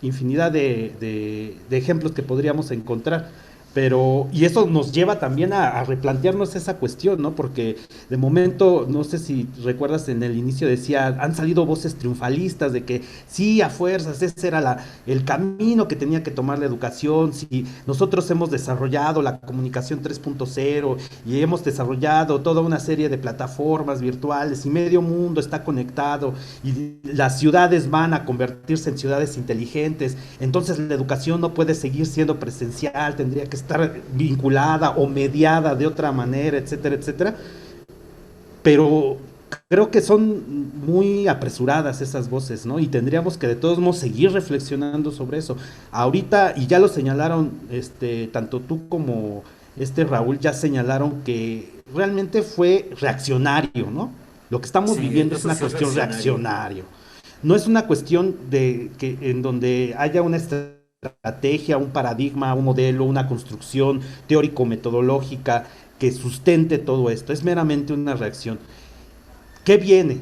Speaker 1: infinidad de ejemplos que podríamos encontrar. Pero, y eso nos lleva también a replantearnos esa cuestión, ¿no? Porque de momento, no sé si recuerdas, en el inicio decía, han salido voces triunfalistas de que sí, a fuerzas, ese era el camino que tenía que tomar la educación. Si nosotros hemos desarrollado la comunicación 3.0 y hemos desarrollado toda una serie de plataformas virtuales y medio mundo está conectado y las ciudades van a convertirse en ciudades inteligentes, entonces la educación no puede seguir siendo presencial, tendría que estar vinculada o mediada de otra manera, etcétera, etcétera. Pero creo que son muy apresuradas esas voces, ¿no? Y tendríamos que de todos modos seguir reflexionando sobre eso. Ahorita, y ya lo señalaron, tanto tú como Raúl ya señalaron que realmente fue reaccionario, ¿no? Lo que estamos viviendo es una cuestión reaccionario. No es una cuestión de que en donde haya una estrategia, un paradigma, un modelo, una construcción teórico-metodológica que sustente todo esto. Es meramente una reacción. ¿Qué viene?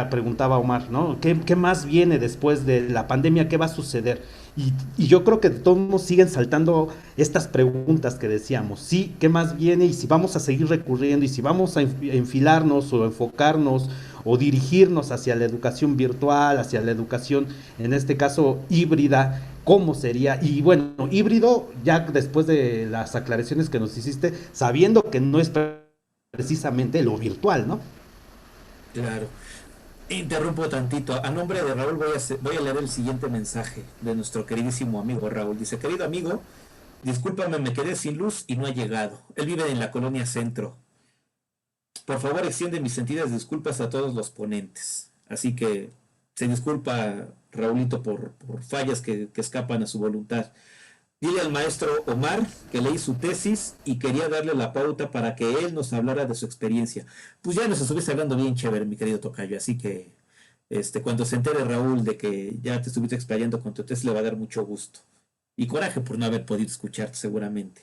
Speaker 1: Preguntaba Omar, ¿no? ¿Qué más viene después de la pandemia? ¿Qué va a suceder? Y yo creo que de todos modos siguen saltando estas preguntas que decíamos. Sí, ¿qué más viene? Y si vamos a seguir recurriendo, y si vamos a enfilarnos o enfocarnos o dirigirnos hacia la educación virtual, hacia la educación, en este caso, híbrida, ¿cómo sería? Y bueno, híbrido, ya después de las aclaraciones que nos hiciste, sabiendo que no es precisamente lo virtual, ¿no?
Speaker 2: Claro. Interrumpo tantito. A nombre de Raúl voy a leer el siguiente mensaje de nuestro queridísimo amigo Raúl. Dice, querido amigo, discúlpame, me quedé sin luz y no ha llegado. Él vive en la colonia Centro. Por favor, extiende mis sentidas disculpas a todos los ponentes. Así que se disculpa Raulito por fallas que escapan a su voluntad. Dile al maestro Omar que leí su tesis y quería darle la pauta para que él nos hablara de su experiencia. Pues ya nos estuviste hablando bien chévere, mi querido tocayo, así que cuando se entere Raúl de que ya te estuviste explayando con tu tesis, le va a dar mucho gusto. Y coraje por no haber podido escucharte seguramente.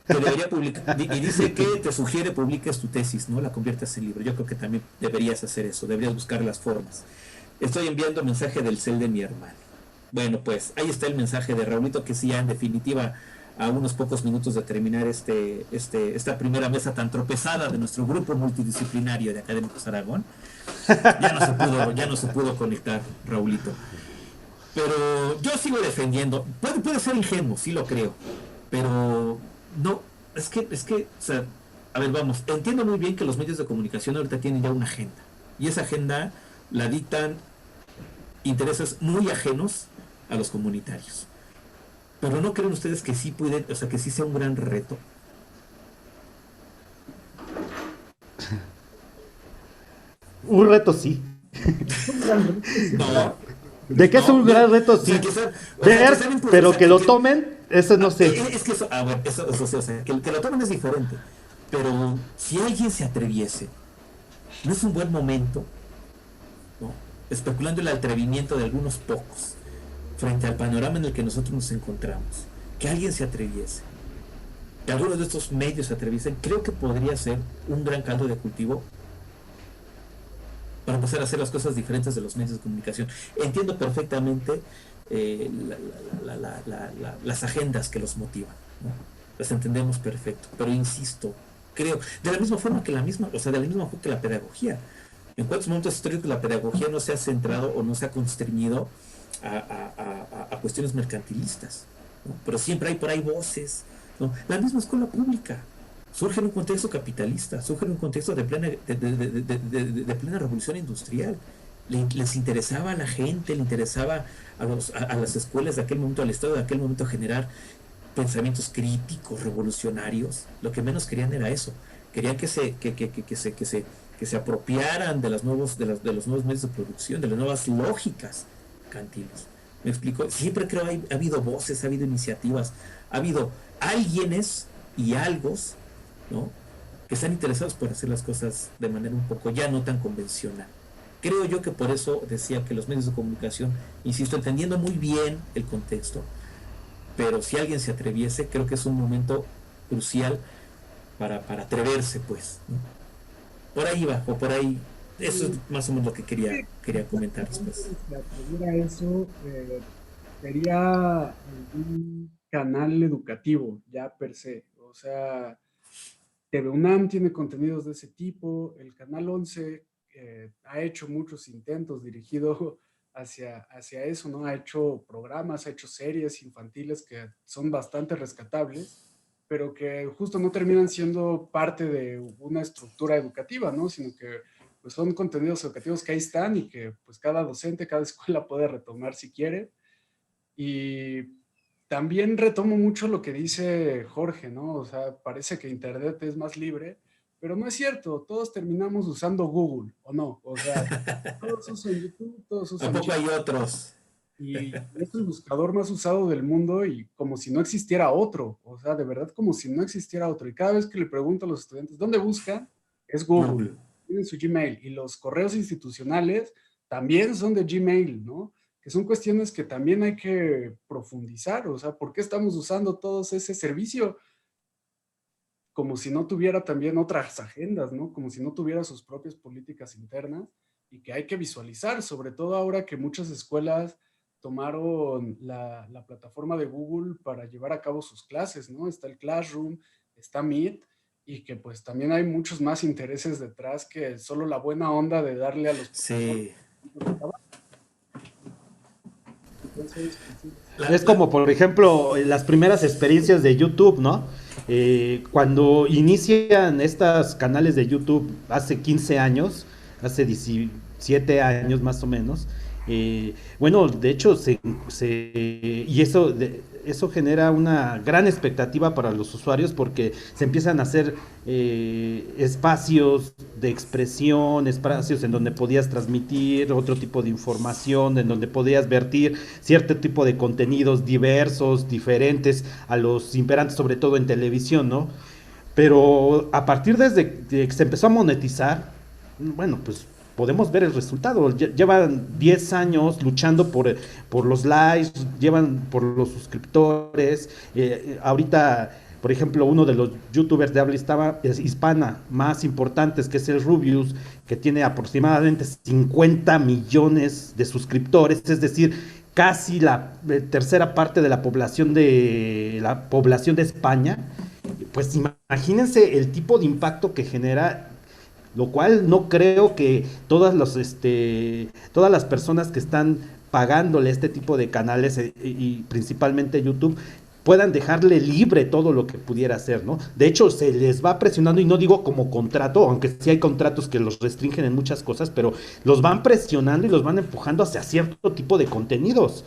Speaker 2: Te debería publicar, y dice que te sugiere publiques tu tesis, ¿no? La conviertas en libro. Yo creo que también deberías hacer eso, deberías buscar las formas. Estoy enviando mensaje del cel de mi hermano. Bueno, pues ahí está el mensaje de Raulito, que sí, ya en definitiva, a unos pocos minutos de terminar esta primera mesa tan tropezada de nuestro grupo multidisciplinario de Académicos Aragón, ya no se pudo conectar Raulito. Pero yo sigo defendiendo. Puede ser ingenuo, sí lo creo. Pero no, o sea, a ver, vamos, entiendo muy bien que los medios de comunicación ahorita tienen ya una agenda. Y esa agenda la dictan intereses muy ajenos a los comunitarios. Pero ¿no creen ustedes que sí pueden, o sea, que sí sea un gran reto?
Speaker 1: Un reto sí.
Speaker 2: No,
Speaker 1: ¿De qué es
Speaker 2: no,
Speaker 1: un gran reto?
Speaker 2: o sea,
Speaker 1: Sí.
Speaker 2: quizá,
Speaker 1: Ver, pero que lo
Speaker 2: que,
Speaker 1: tomen, eso no sé.
Speaker 2: es que eso, bueno, o sea, que lo tomen es diferente. Pero si alguien se atreviese, no es un buen momento, ¿no? Especulando el atrevimiento de algunos pocos frente al panorama en el que nosotros nos encontramos, que alguien se atreviese, que algunos de estos medios se atreviesen, creo que podría ser un gran caldo de cultivo para empezar a hacer las cosas diferentes de los medios de comunicación. Entiendo perfectamente las agendas que los motivan, ¿no? Las entendemos perfecto, pero insisto, creo, de la misma forma que la pedagogía. En cuántos momentos históricos la pedagogía no se ha centrado o no se ha constreñido a cuestiones mercantilistas, ¿no? Pero siempre hay por ahí voces, ¿no? La misma escuela pública surge en un contexto capitalista, surge en un contexto de plena revolución industrial. Les interesaba a la gente, le interesaba a las escuelas de aquel momento, al Estado de aquel momento, generar pensamientos críticos, revolucionarios. Lo que menos querían era eso. Querían que se apropiaran de los nuevos medios de producción, de las nuevas lógicas cantiles. ¿Me explico? Siempre creo ha habido voces, ha habido iniciativas, ha habido alguienes y algos, ¿no?, que están interesados por hacer las cosas de manera un poco ya no tan convencional. Creo yo que por eso decía que los medios de comunicación, insisto, entendiendo muy bien el contexto, pero si alguien se atreviese, creo que es un momento crucial para atreverse, pues, ¿no? Por ahí va, o por ahí, eso es más o menos lo que quería comentar después.
Speaker 3: Si atreviera eso, sería un canal educativo, ya per se. O sea, TV UNAM tiene contenidos de ese tipo, el Canal 11 ha hecho muchos intentos dirigidos hacia eso, ¿no? Ha hecho programas, ha hecho series infantiles que son bastante rescatables, pero que justo no terminan siendo parte de una estructura educativa, ¿no? Sino que pues, son contenidos educativos que ahí están y que pues cada docente, cada escuela puede retomar si quiere. Y también retomo mucho lo que dice Jorge, ¿no? O sea, parece que Internet es más libre, pero no es cierto. Todos terminamos usando Google, ¿o no? O sea, todos usan YouTube, todos usan
Speaker 2: Tampoco hay
Speaker 3: Gmail,
Speaker 2: otros.
Speaker 3: y es el buscador más usado del mundo y como si no existiera otro. O sea, de verdad como si no existiera otro. Y cada vez que le pregunto a los estudiantes, ¿dónde buscan? Es Google. Tienen su Gmail. Y los correos institucionales también son de Gmail, ¿no? Que son cuestiones que también hay que profundizar. O sea, ¿por qué estamos usando todos ese servicio? Como si no tuviera también otras agendas, ¿no? Como si no tuviera sus propias políticas internas y que hay que visualizar, sobre todo ahora que muchas escuelas tomaron la plataforma de Google para llevar a cabo sus clases, ¿no? Está el Classroom, está Meet, y que pues también hay muchos más intereses detrás que solo la buena onda de darle a los
Speaker 2: Sí.
Speaker 3: Entonces, pues, sí.
Speaker 1: Es como, por ejemplo, las primeras experiencias de YouTube, ¿no? Cuando inician estos canales de YouTube hace 15 años, hace 17 años más o menos, bueno, de hecho, y eso genera una gran expectativa para los usuarios porque se empiezan a hacer espacios de expresión, espacios en donde podías transmitir otro tipo de información, en donde podías vertir cierto tipo de contenidos diversos, diferentes a los imperantes, sobre todo en televisión, ¿no? Pero a partir desde que se empezó a monetizar, bueno, pues podemos ver el resultado. Llevan 10 años luchando por los likes, llevan por los suscriptores. Ahorita, por ejemplo, uno de los youtubers de habla hispana más importantes, que es el Rubius, que tiene aproximadamente 50 millones de suscriptores, es decir, casi la tercera parte de la población de España. Pues imagínense el tipo de impacto que genera, lo cual no creo que todas las personas que están pagándole este tipo de canales y principalmente YouTube, puedan dejarle libre todo lo que pudiera hacer, ¿no? De hecho, se les va presionando, y no digo como contrato, aunque sí hay contratos que los restringen en muchas cosas, pero los van presionando y los van empujando hacia cierto tipo de contenidos.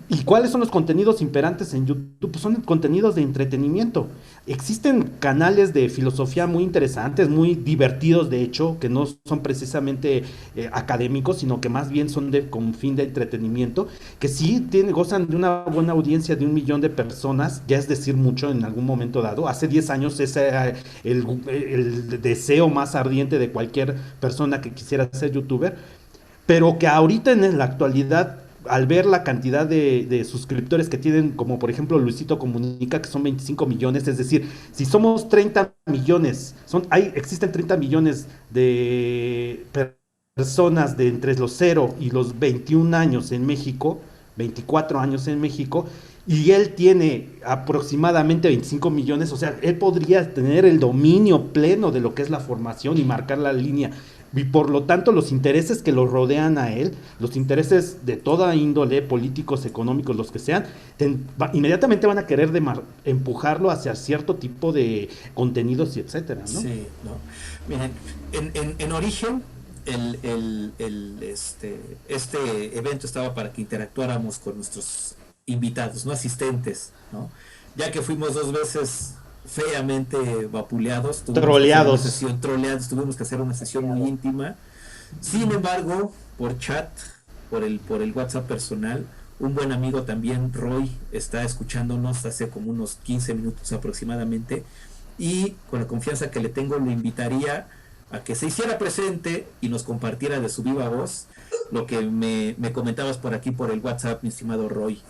Speaker 1: ¿Y cuáles son los contenidos imperantes en YouTube? Pues son contenidos de entretenimiento. Existen canales de filosofía muy interesantes, muy divertidos, de hecho, que no son precisamente académicos, sino que más bien son con fin de entretenimiento, que sí gozan de una buena audiencia de 1 millón de personas, ya es decir mucho en algún momento dado. Hace 10 años ese era el deseo más ardiente de cualquier persona que quisiera ser youtuber, pero que ahorita en la actualidad, al ver la cantidad de suscriptores que tienen, como por ejemplo Luisito Comunica, que son 25 millones, es decir, si somos 30 millones, existen 30 millones de personas de entre los 0 y los 21 años en México, 24 años en México, y él tiene aproximadamente 25 millones, o sea, él podría tener el dominio pleno de lo que es la formación y marcar la línea. Y por lo tanto, los intereses que lo rodean a él, los intereses de toda índole, políticos, económicos, los que sean, inmediatamente van a querer empujarlo hacia cierto tipo de contenidos y etcétera, ¿no?
Speaker 2: Sí, no. Miren, en origen, este evento estaba para que interactuáramos con nuestros invitados, no asistentes, ¿no? Ya que fuimos 2 veces feamente vapuleados,
Speaker 1: Troleados.
Speaker 2: tuvimos que hacer una sesión muy íntima. Sin embargo, por chat, por el WhatsApp personal, un buen amigo también, Roy, está escuchándonos hace como unos 15 minutos aproximadamente, y con la confianza que le tengo, lo invitaría a que se hiciera presente y nos compartiera de su viva voz lo que me comentabas por aquí por el WhatsApp, mi estimado Roy.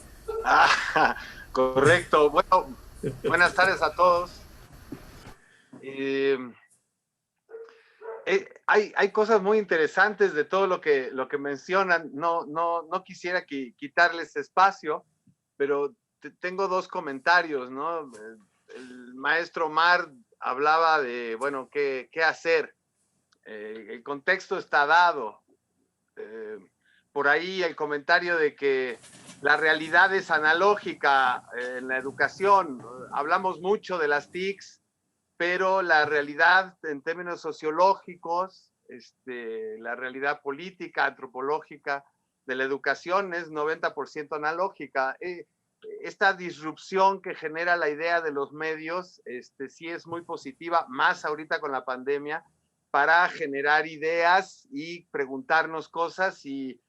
Speaker 6: Correcto. Bueno, buenas tardes a todos. Hay cosas muy interesantes de todo lo que mencionan. No quisiera quitarles espacio, pero tengo 2 comentarios, ¿no? El maestro Omar hablaba de, bueno, qué hacer. El contexto está dado. Por ahí el comentario de que la realidad es analógica en la educación. Hablamos mucho de las TICs, pero la realidad en términos sociológicos, la realidad política, antropológica de la educación es 90% analógica. Esta disrupción que genera la idea de los medios, sí es muy positiva, más ahorita con la pandemia, para generar ideas y preguntarnos cosas y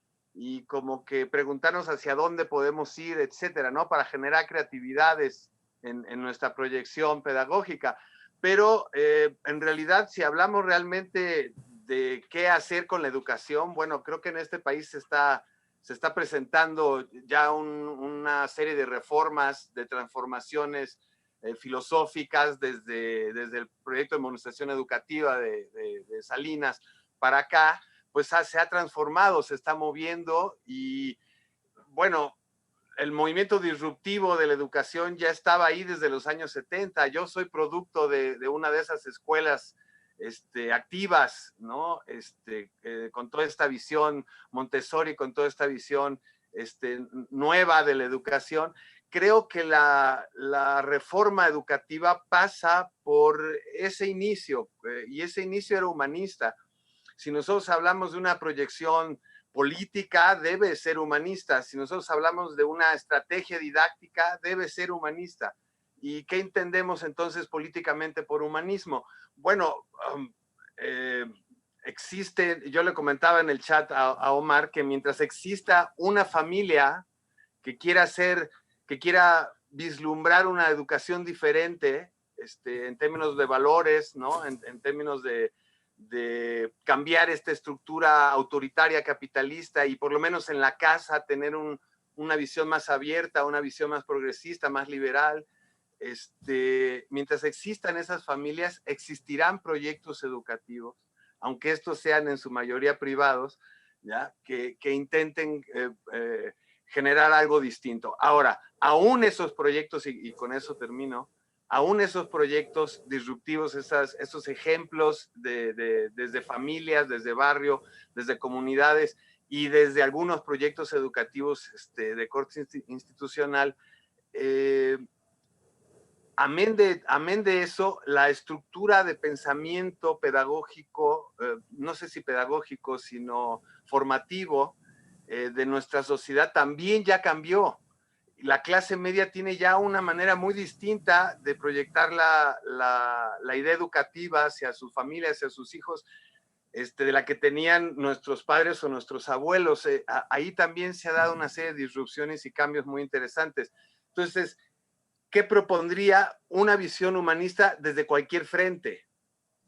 Speaker 6: como que preguntarnos hacia dónde podemos ir, etcétera, ¿no? Para generar creatividades en nuestra proyección pedagógica. Pero en realidad, si hablamos realmente de qué hacer con la educación, bueno, creo que en este país se está presentando ya una serie de reformas, de transformaciones filosóficas desde el proyecto de modernización educativa de Salinas para acá, pues se ha transformado, se está moviendo y, bueno, el movimiento disruptivo de la educación ya estaba ahí desde los años 70. Yo soy producto de una de esas escuelas activas, ¿no? Con toda esta visión Montessori, con toda esta visión nueva de la educación. Creo que la reforma educativa pasa por ese inicio, y ese inicio era humanista. Si nosotros hablamos de una proyección política, debe ser humanista. Si nosotros hablamos de una estrategia didáctica, debe ser humanista. ¿Y qué entendemos entonces políticamente por humanismo? Bueno, existe, yo le comentaba en el chat a Omar, que mientras exista una familia que quiera vislumbrar una educación diferente, en términos de valores, ¿no? En términos de cambiar esta estructura autoritaria capitalista y por lo menos en la casa tener una visión más abierta, una visión más progresista, más liberal. Mientras existan esas familias, existirán proyectos educativos, aunque estos sean en su mayoría privados, ¿ya? Que intenten generar algo distinto. Ahora, aún esos proyectos, y con eso termino, aún esos proyectos disruptivos, esos ejemplos desde familias, desde barrio, desde comunidades, y desde algunos proyectos educativos de corte institucional. Amén de eso, la estructura de pensamiento pedagógico, no sé si pedagógico, sino formativo, de nuestra sociedad también ya cambió. La clase media tiene ya una manera muy distinta de proyectar la idea educativa hacia su familia, hacia sus hijos, de la que tenían nuestros padres o nuestros abuelos. Ahí también se ha dado una serie de disrupciones y cambios muy interesantes. Entonces, ¿qué propondría una visión humanista desde cualquier frente?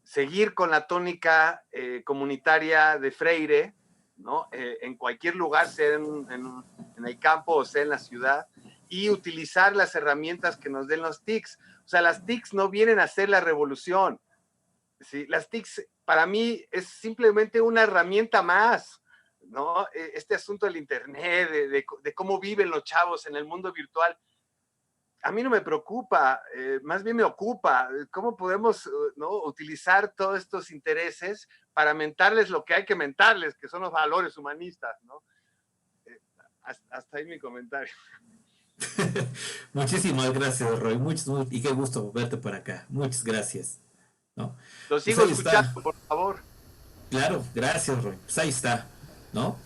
Speaker 6: Seguir con la tónica comunitaria de Freire, ¿no? En cualquier lugar, sea en el campo o sea en la ciudad, y utilizar las herramientas que nos den los TICs. O sea, las TICs no vienen a hacer la revolución, ¿sí? Las TICs para mí es simplemente una herramienta más, ¿no? Este asunto del internet, de cómo viven los chavos en el mundo virtual, a mí no me preocupa, más bien me ocupa. ¿Cómo podemos, ¿no?, utilizar todos estos intereses para mentarles lo que hay que mentarles, que son los valores humanistas, ¿no? Hasta ahí mi comentario.
Speaker 2: Muchísimas gracias, Roy. Y qué gusto verte por acá. Muchas gracias, ¿no?
Speaker 6: Lo sigo escuchando, por favor.
Speaker 2: Claro, gracias, Roy. Pues ahí está, ¿no?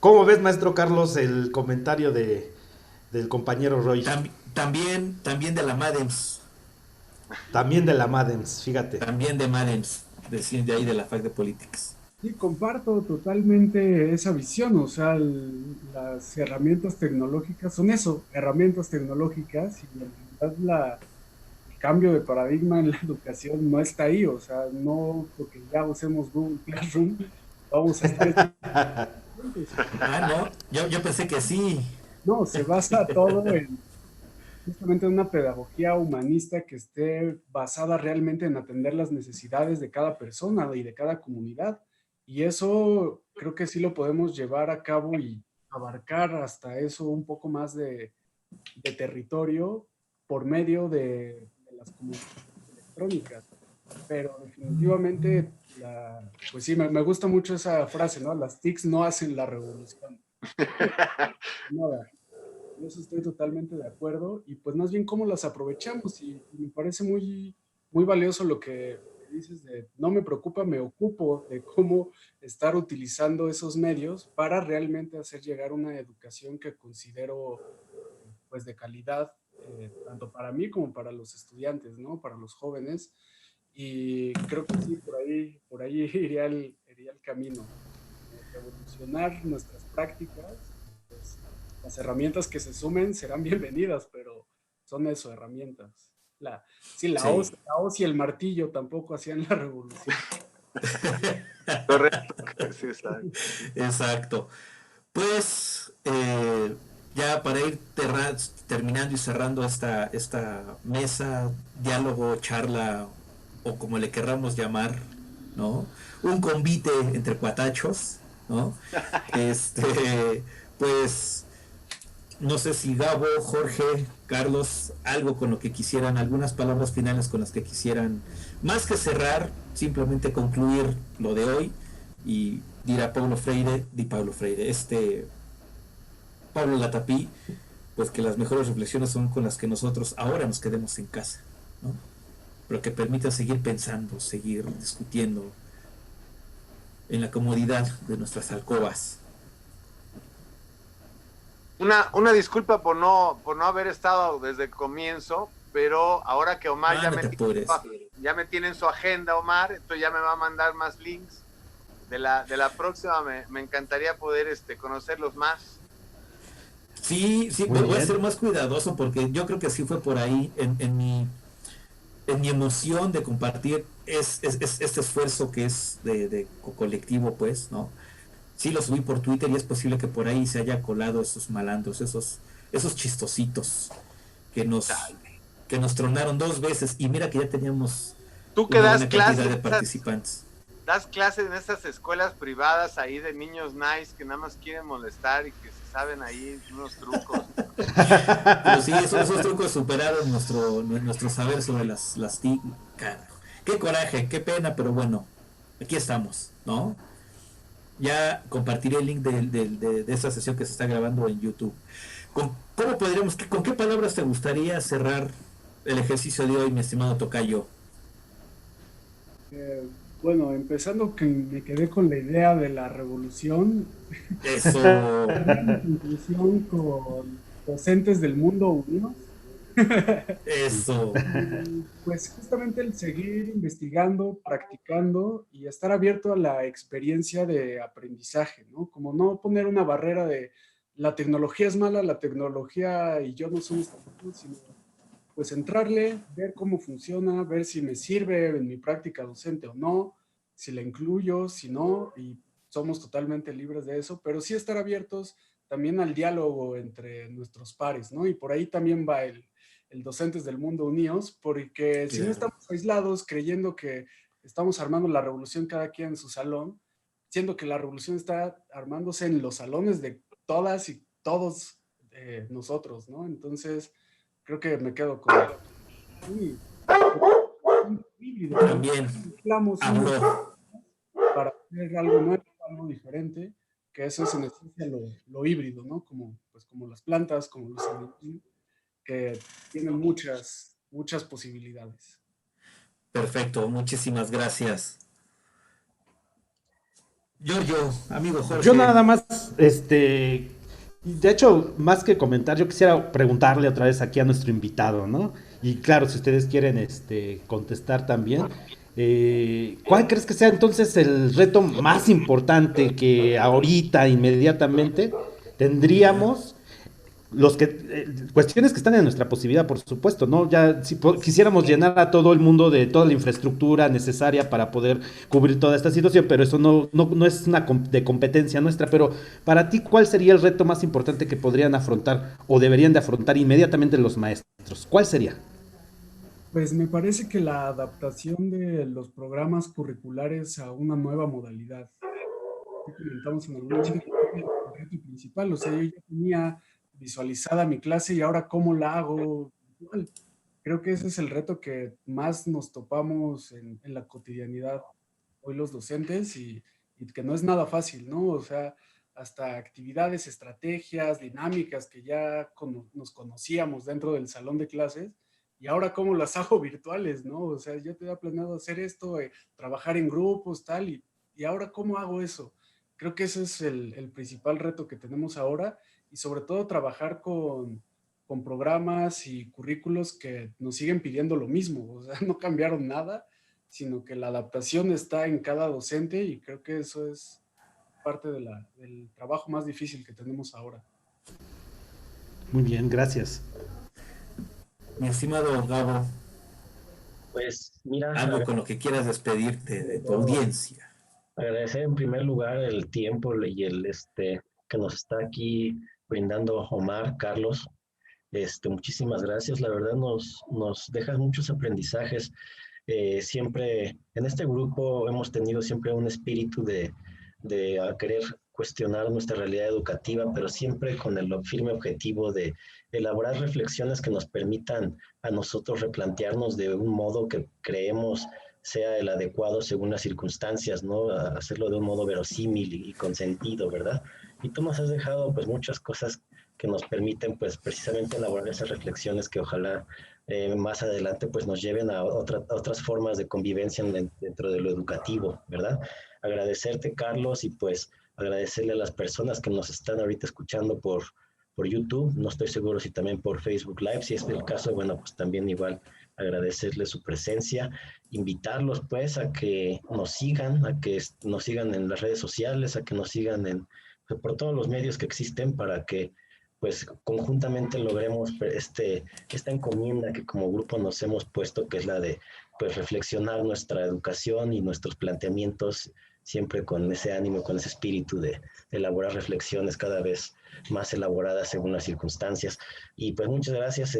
Speaker 1: ¿Cómo ves, maestro Carlos, el comentario del compañero Roy?
Speaker 2: También de la Madems.
Speaker 1: También de la Madems, fíjate.
Speaker 2: También de Madems, de ahí de la Fac de Políticas.
Speaker 3: Sí, comparto totalmente esa visión. O sea, las herramientas tecnológicas son eso, herramientas tecnológicas, y en realidad el cambio de paradigma en la educación no está ahí. O sea, no porque ya usemos Google Classroom vamos a estar...
Speaker 2: No, yo pensé que sí.
Speaker 3: No, se basa todo justamente en una pedagogía humanista que esté basada realmente en atender las necesidades de cada persona y de cada comunidad. Y eso creo que sí lo podemos llevar a cabo y abarcar hasta eso un poco más de territorio por medio de las comunidades electrónicas. Pero definitivamente, pues sí, me gusta mucho esa frase, ¿no? Las TICs no hacen la revolución. Nada. En eso estoy totalmente de acuerdo, y pues más bien cómo las aprovechamos, y me parece muy, muy valioso lo que dices de no me preocupa, me ocupo de cómo estar utilizando esos medios para realmente hacer llegar una educación que considero pues de calidad, tanto para mí como para los estudiantes, ¿no? Para los jóvenes, y creo que sí, por ahí iría el camino, revolucionar nuestras prácticas. Pues, las herramientas que se sumen serán bienvenidas, pero son eso, herramientas. La hoz y el martillo tampoco hacían la revolución.
Speaker 6: Correcto. Sí,
Speaker 2: exacto. Pues ya para ir terminando y cerrando esta mesa, diálogo, charla, o como le querramos llamar, ¿no? Un convite entre cuatachos, ¿no? Pues no sé si Gabo, Jorge, Carlos, algo con lo que quisieran, algunas palabras finales con las que quisieran, más que cerrar, simplemente concluir lo de hoy y dirá Paulo Freire, Pablo Latapí, pues que las mejores reflexiones son con las que nosotros ahora nos quedemos en casa, ¿no? Pero que permitan seguir pensando, seguir discutiendo en la comodidad de nuestras alcobas.
Speaker 6: Una disculpa por no haber estado desde el comienzo, pero ahora que Omar ya me tiene en su agenda, Omar, entonces ya me va a mandar más links de la próxima. Me encantaría poder conocerlos más.
Speaker 2: Sí, voy a ser más cuidadoso, porque yo creo que sí fue por ahí en mi emoción de compartir este esfuerzo que es de colectivo, pues, ¿no? Sí, lo subí por Twitter y es posible que por ahí se haya colado esos malandros, esos chistositos que nos tronaron 2 veces, y mira que ya teníamos
Speaker 6: una buena
Speaker 2: cantidad de participantes.
Speaker 6: Das clases en esas escuelas privadas ahí de niños nice que nada más quieren molestar y que se saben ahí unos trucos.
Speaker 2: Pero sí, esos trucos superaron nuestro saber sobre las TIC. Qué coraje, qué pena, pero bueno, aquí estamos, ¿no? Ya compartiré el link de esta sesión que se está grabando en YouTube. ¿Con qué palabras te gustaría cerrar el ejercicio de hoy, mi estimado tocayo?
Speaker 3: Eh, bueno, empezando que me quedé con la idea de la revolución,
Speaker 2: Eso.
Speaker 3: llegar a mi conclusión con docentes del mundo unidos.
Speaker 2: Eso.
Speaker 3: Pues justamente el seguir investigando, practicando y estar abierto a la experiencia de aprendizaje, ¿no? Como no poner una barrera de la tecnología es mala, la tecnología y yo no somos tan buenos, sino pues entrarle, ver cómo funciona, ver si me sirve en mi práctica docente o no, si la incluyo, si no, y somos totalmente libres de eso, pero sí estar abiertos también al diálogo entre nuestros pares, ¿no? Y por ahí también va el Docentes del Mundo Unidos, porque si no
Speaker 2: Claro.
Speaker 3: estamos aislados creyendo que estamos armando la revolución cada quien en su salón, siendo que la revolución está armándose en los salones de todas y todos nosotros, ¿no? Entonces, creo que me quedo con un, un híbrido, ¿no?
Speaker 2: También
Speaker 3: Mezclamos unos
Speaker 2: habló.
Speaker 3: para hacer algo nuevo, algo diferente, que eso es en esencia lo híbrido, ¿no? Como, pues, como las plantas, como los animales, que tienen muchas posibilidades.
Speaker 2: Perfecto, muchísimas gracias. Giorgio, amigo
Speaker 1: Yo
Speaker 2: Jorge.
Speaker 1: nada más, de hecho, más que comentar, yo quisiera preguntarle otra vez aquí a nuestro invitado, ¿no? Y claro, si ustedes quieren, contestar también, ¿cuál crees que sea entonces el reto más importante que ahorita, inmediatamente, tendríamos los que cuestiones que están en nuestra posibilidad, por supuesto, ¿no? Ya si quisiéramos llenar a todo el mundo de toda la infraestructura necesaria para poder cubrir toda esta situación, pero eso no es una de competencia nuestra, pero para ti, ¿cuál sería el reto más importante que podrían afrontar o deberían de afrontar inmediatamente los maestros? ¿Cuál sería?
Speaker 3: Pues me parece que la adaptación de los programas curriculares a una nueva modalidad, que comentamos en algún momento, el reto principal, o sea, yo ya tenía visualizada mi clase y ahora cómo la hago virtual. Creo que ese es el reto que más nos topamos en la cotidianidad hoy los docentes y que no es nada fácil, ¿no? O sea, hasta actividades, estrategias, dinámicas que ya nos conocíamos dentro del salón de clases y ahora cómo las hago virtuales, ¿no? O sea, yo te había planeado hacer esto, trabajar en grupos, tal, y ahora cómo hago eso. Creo que ese es el principal reto que tenemos ahora y sobre todo trabajar con programas y currículos que nos siguen pidiendo lo mismo, o sea, no cambiaron nada, sino que la adaptación está en cada docente y creo que eso es parte del trabajo más difícil que tenemos ahora.
Speaker 1: Muy bien, gracias.
Speaker 2: Mi estimado Gabo,
Speaker 4: Pues mira,
Speaker 2: algo con lo que quieras despedirte de tu audiencia.
Speaker 4: agradecer en primer lugar el tiempo y el que nos está aquí brindando Omar, Carlos. Muchísimas gracias. La verdad nos deja muchos aprendizajes. Siempre en este grupo hemos tenido siempre un espíritu de querer cuestionar nuestra realidad educativa, pero siempre con el firme objetivo de elaborar reflexiones que nos permitan a nosotros replantearnos de un modo que creemos sea el adecuado según las circunstancias, ¿no? A hacerlo de un modo verosímil y con sentido, ¿verdad? Y tú nos has dejado pues muchas cosas que nos permiten pues precisamente elaborar esas reflexiones que ojalá más adelante pues nos lleven a otras formas de convivencia dentro de lo educativo, ¿verdad? Agradecerte, Carlos, y pues agradecerle a las personas que nos están ahorita escuchando por YouTube, no estoy seguro si también por Facebook Live, si es el caso, bueno, pues también igual agradecerle su presencia, invitarlos pues a que nos sigan, en las redes sociales, a que nos sigan por todos los medios que existen para que pues conjuntamente logremos esta encomienda que como grupo nos hemos puesto, que es la de pues reflexionar nuestra educación y nuestros planteamientos siempre con ese ánimo, con ese espíritu de elaborar reflexiones cada vez más elaboradas según las circunstancias. Y pues muchas gracias,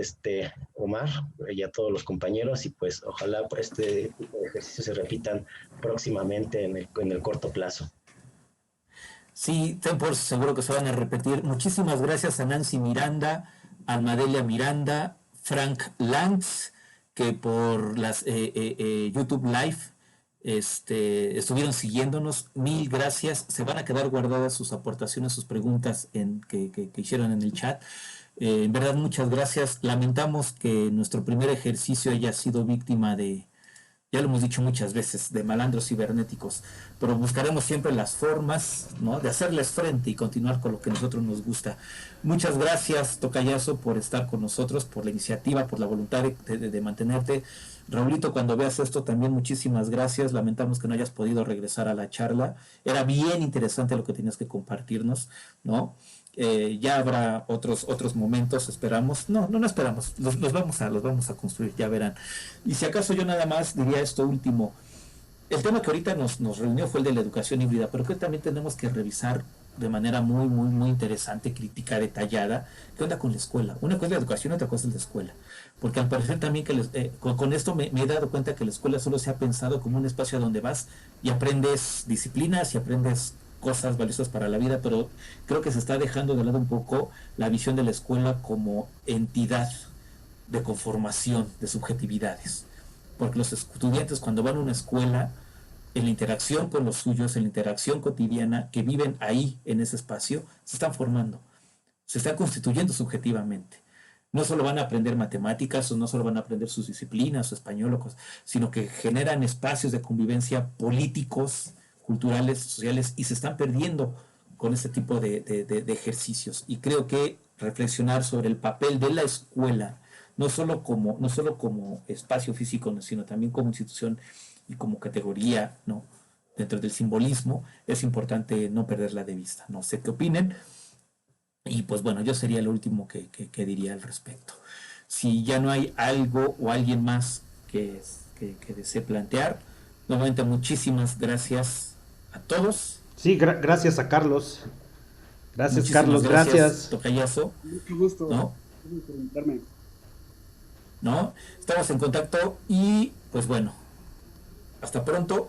Speaker 4: Omar, y a todos los compañeros, y pues ojalá este tipo de ejercicios se repitan próximamente en el corto plazo.
Speaker 2: Sí, ten por seguro que se van a repetir. Muchísimas gracias a Nancy Miranda, a Almadelia Miranda, Frank Lantz, que por las YouTube Live estuvieron siguiéndonos. Mil gracias. Se van a quedar guardadas sus aportaciones, sus preguntas que hicieron en el chat. En verdad, muchas gracias. Lamentamos que nuestro primer ejercicio haya sido víctima ya lo hemos dicho muchas veces, de malandros cibernéticos, pero buscaremos siempre las formas, ¿no?, de hacerles frente y continuar con lo que a nosotros nos gusta. Muchas gracias, Tocayazo, por estar con nosotros, por la iniciativa, por la voluntad de mantenerte. Raulito, cuando veas esto también muchísimas gracias. Lamentamos que no hayas podido regresar a la charla. Era bien interesante lo que tenías que compartirnos, ¿no? Ya habrá otros momentos, esperamos. No esperamos, los vamos a construir, ya verán. Y si acaso yo nada más diría esto último. El tema que ahorita nos reunió fue el de la educación híbrida, pero que también tenemos que revisar de manera muy interesante, crítica, detallada, qué onda con la escuela. Una cosa es la educación, otra cosa es la escuela. Porque al parecer también con esto me he dado cuenta que la escuela solo se ha pensado como un espacio donde vas y aprendes disciplinas y aprendes cosas valiosas para la vida, pero creo que se está dejando de lado un poco la visión de la escuela como entidad de conformación de subjetividades. Porque los estudiantes, cuando van a una escuela, en la interacción con los suyos, en la interacción cotidiana, que viven ahí en ese espacio, se están formando, se están constituyendo subjetivamente. No solo van a aprender matemáticas o no solo van a aprender sus disciplinas o español, sino que generan espacios de convivencia políticos, culturales, sociales, y se están perdiendo con este tipo de ejercicios. Y creo que reflexionar sobre el papel de la escuela, no solo como espacio físico, sino también como institución y como categoría, ¿no?, dentro del simbolismo, es importante no perderla de vista. No sé qué opinen. Y pues bueno, yo sería lo último que diría al respecto. Si ya no hay algo o alguien más que desee plantear, nuevamente muchísimas gracias a todos.
Speaker 1: Sí, gracias a Carlos. Gracias,
Speaker 2: Muchísimas
Speaker 1: Carlos, gracias.
Speaker 2: Tocayazo.
Speaker 3: Mucho gusto.
Speaker 2: ¿No?
Speaker 3: Gracias por invitarme.
Speaker 2: ¿No? Estamos en contacto y pues bueno, hasta pronto,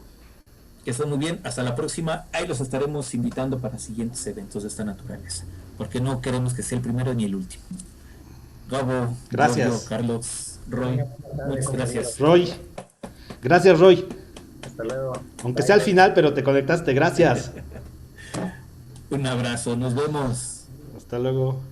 Speaker 2: que estén muy bien, hasta la próxima. Ahí los estaremos invitando para siguientes eventos de esta naturaleza, porque no queremos que sea el primero ni el último. Gabo,
Speaker 1: gracias.
Speaker 2: Giorgio, Carlos, Roy, muchas gracias.
Speaker 1: Roy, gracias, Roy.
Speaker 4: Hasta luego.
Speaker 1: Aunque sea al final, pero te conectaste, gracias.
Speaker 2: Un abrazo, nos vemos.
Speaker 1: Hasta luego.